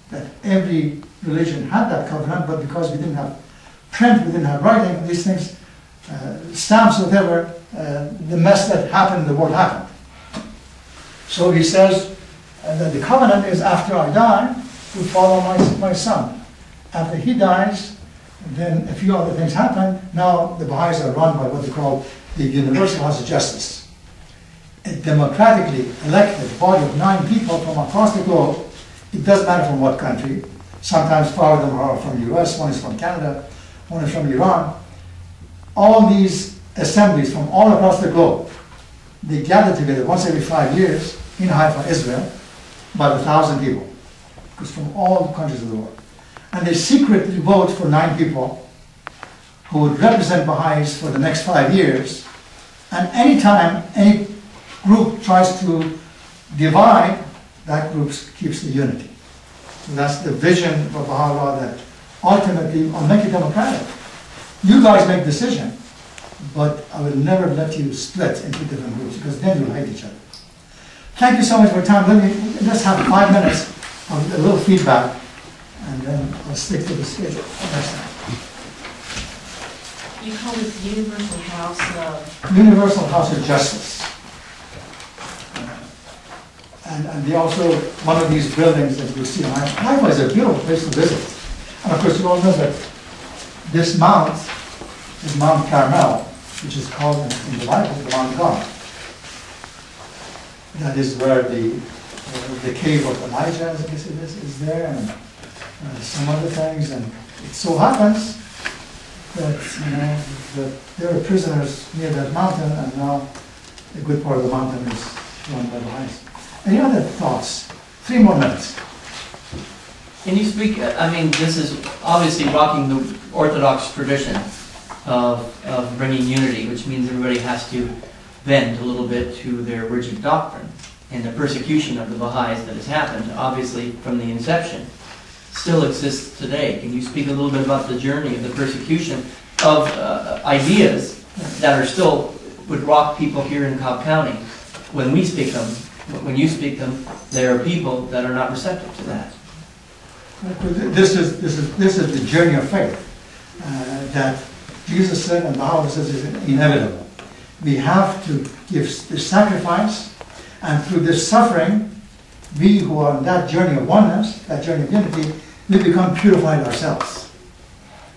That every religion had that covenant, but because we didn't have print, we didn't have writing, these things, stamps, whatever, the mess that happened in the world happened. So he says that the covenant is after I die, you follow my son. After he dies, then a few other things happen. Now the Baha'is are run by what they call the Universal House of Justice. A democratically elected body of 9 people from across the globe. It doesn't matter from what country. Sometimes 4 of them are from the US, one is from Canada, one is from Iran. All these assemblies from all across the globe, they gather together once every 5 years in Haifa, Israel, about 1,000 people, because from all countries of the world. And they secretly vote for 9 people who would represent Baha'is for the next 5 years. And anytime any group tries to divide, that group keeps the unity. So that's the vision of Baha'u'llah, that ultimately I'll make it democratic. You guys make decision, but I will never let you split into different groups, because then you'll hate each other. Thank you so much for your time. Let's have 5 minutes of a little feedback, and then I'll stick to the schedule next time. You call it the Universal House of... Universal House of Justice. And they also, one of these buildings that you see in Haifa is a beautiful place to visit. And of course you all know that this mount is Mount Carmel, which is called in the Bible the Mount of God. That is where the cave of Elijah is there, and some other things. And it so happens that that there are prisoners near that mountain, and now a good part of the mountain is run by the Baha'is. Any other thoughts? 3 more minutes. Can you speak, I mean, this is obviously rocking the Orthodox tradition of bringing unity, which means everybody has to bend a little bit to their rigid doctrine. And the persecution of the Baha'is that has happened, obviously from the inception, still exists today. Can you speak a little bit about the journey of the persecution of ideas that are still, would rock people here in Cobb County? When we speak them, when you speak them, there are people that are not receptive to that. This is the journey of faith that Jesus said and Baha'u'llah says is inevitable. We have to give the sacrifice, and through this suffering, we who are on that journey of oneness, that journey of unity, we become purified ourselves.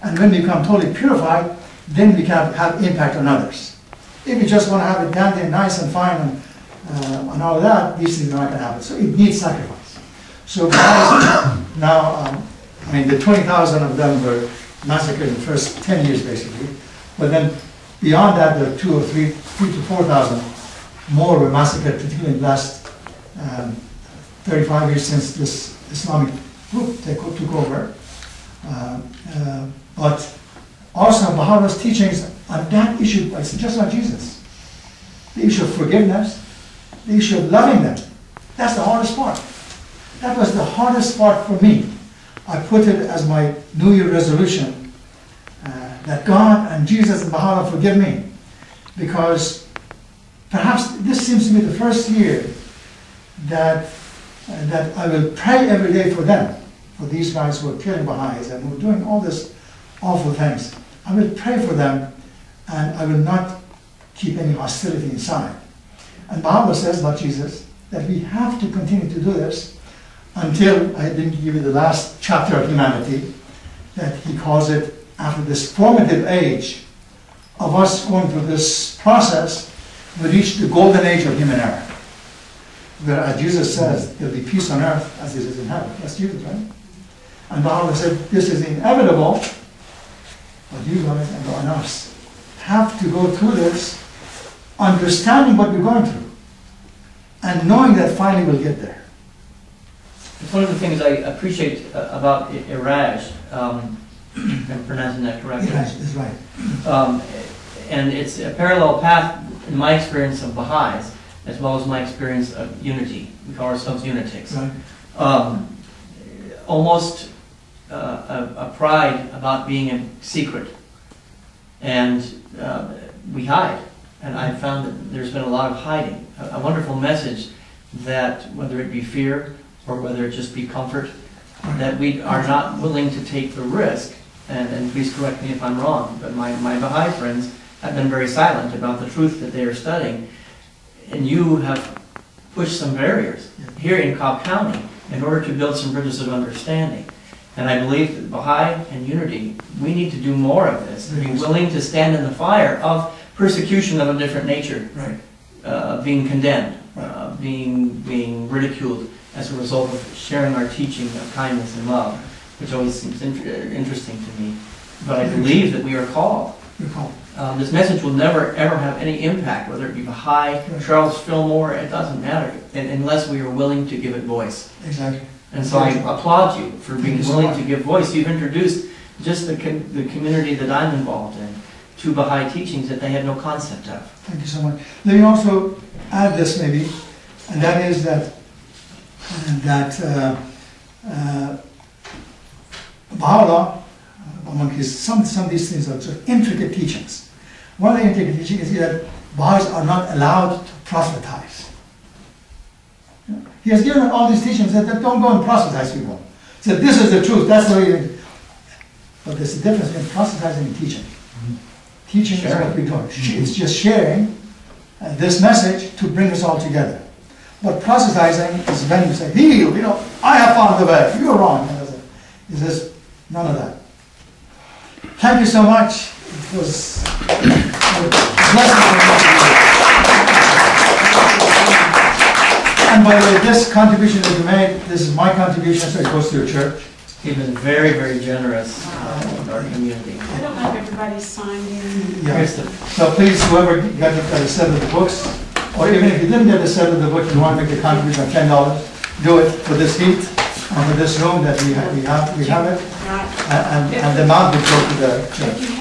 And when we become totally purified, then we can have impact on others. If we just want to have it dandy and nice and fine and all of that, these things are not going to happen. So it needs sacrifice. So now, I mean, the 20,000 of them were massacred in the first 10 years, basically. But then beyond that, there are 3 to 4,000 more were massacred, particularly in the last 35 years since this Islamic group took over. But also Baha'u'llah's teachings on that issue, it's just like Jesus. The issue of forgiveness, the issue of loving them. That's the hardest part. That was the hardest part for me. I put it as my New Year resolution that God and Jesus and Baha'u'llah forgive me, because perhaps this seems to be the first year that that I will pray every day for them, for these guys who are killing Baha'is and who are doing all these awful things. I will pray for them, and I will not keep any hostility inside. And Baha'u'llah says about Jesus that we have to continue to do this until, I didn't give you the last chapter of humanity, that he calls it, after this formative age of us going through this process, we reach the golden age of human era. Where, as Jesus says, there'll be peace on earth as it is in heaven. That's Jesus, right? And Baha'u'llah said, this is inevitable, but you guys and on us have to go through this, understanding what we're going through, and knowing that finally we'll get there. It's one of the things I appreciate about Iraj, if I'm pronouncing that correctly. Iraj is right. And it's a parallel path, in my experience, of Baha'is, as well as my experience of unity. We call ourselves unitics. Right. Almost a pride about being a secret. And we hide. And I've found that there's been a lot of hiding. A wonderful message that, whether it be fear or whether it just be comfort, that we are not willing to take the risk. And please correct me if I'm wrong, but my Baha'i friends have been very silent about the truth that they are studying. And you have pushed some barriers here in Cobb County in order to build some bridges of understanding. And I believe that Baha'i and unity, we need to do more of this. Be willing to stand in the fire of persecution of a different nature, being condemned, being ridiculed as a result of sharing our teaching of kindness and love, which always seems interesting to me. But I believe that we are called. This message will never ever have any impact, whether it be Baha'i, Charles Fillmore, it doesn't matter, unless we are willing to give it voice. Exactly. And so I applaud you for being willing to give voice. You've introduced just the community that I'm involved in to Baha'i teachings that they had no concept of. Thank you so much. Let me also add this maybe, and that is that Baha'u'llah, among his, some of these things are sort of intricate teachings. One of the intricate teachings is that Baha'is are not allowed to proselytize. He has given all these teachings that don't go and proselytize people. He said, this is the truth, that's the way. But there's a difference between proselytizing and teaching. Teaching is what we do. It's just sharing this message to bring us all together. But proselytizing is when you say, heal, I have found the way, you're wrong. He says, none of that. Thank you so much. It was a blessing. And by the way, this contribution that you made, this is my contribution, so it goes to your church. You've been very, very generous with our community. I don't know if everybody's signed in. Yeah. So please, whoever got a set of the books, or even if you didn't get a set of the books, you want to make a contribution of $10, do it for this heat and for this room that we have it, and the amount will go to the church.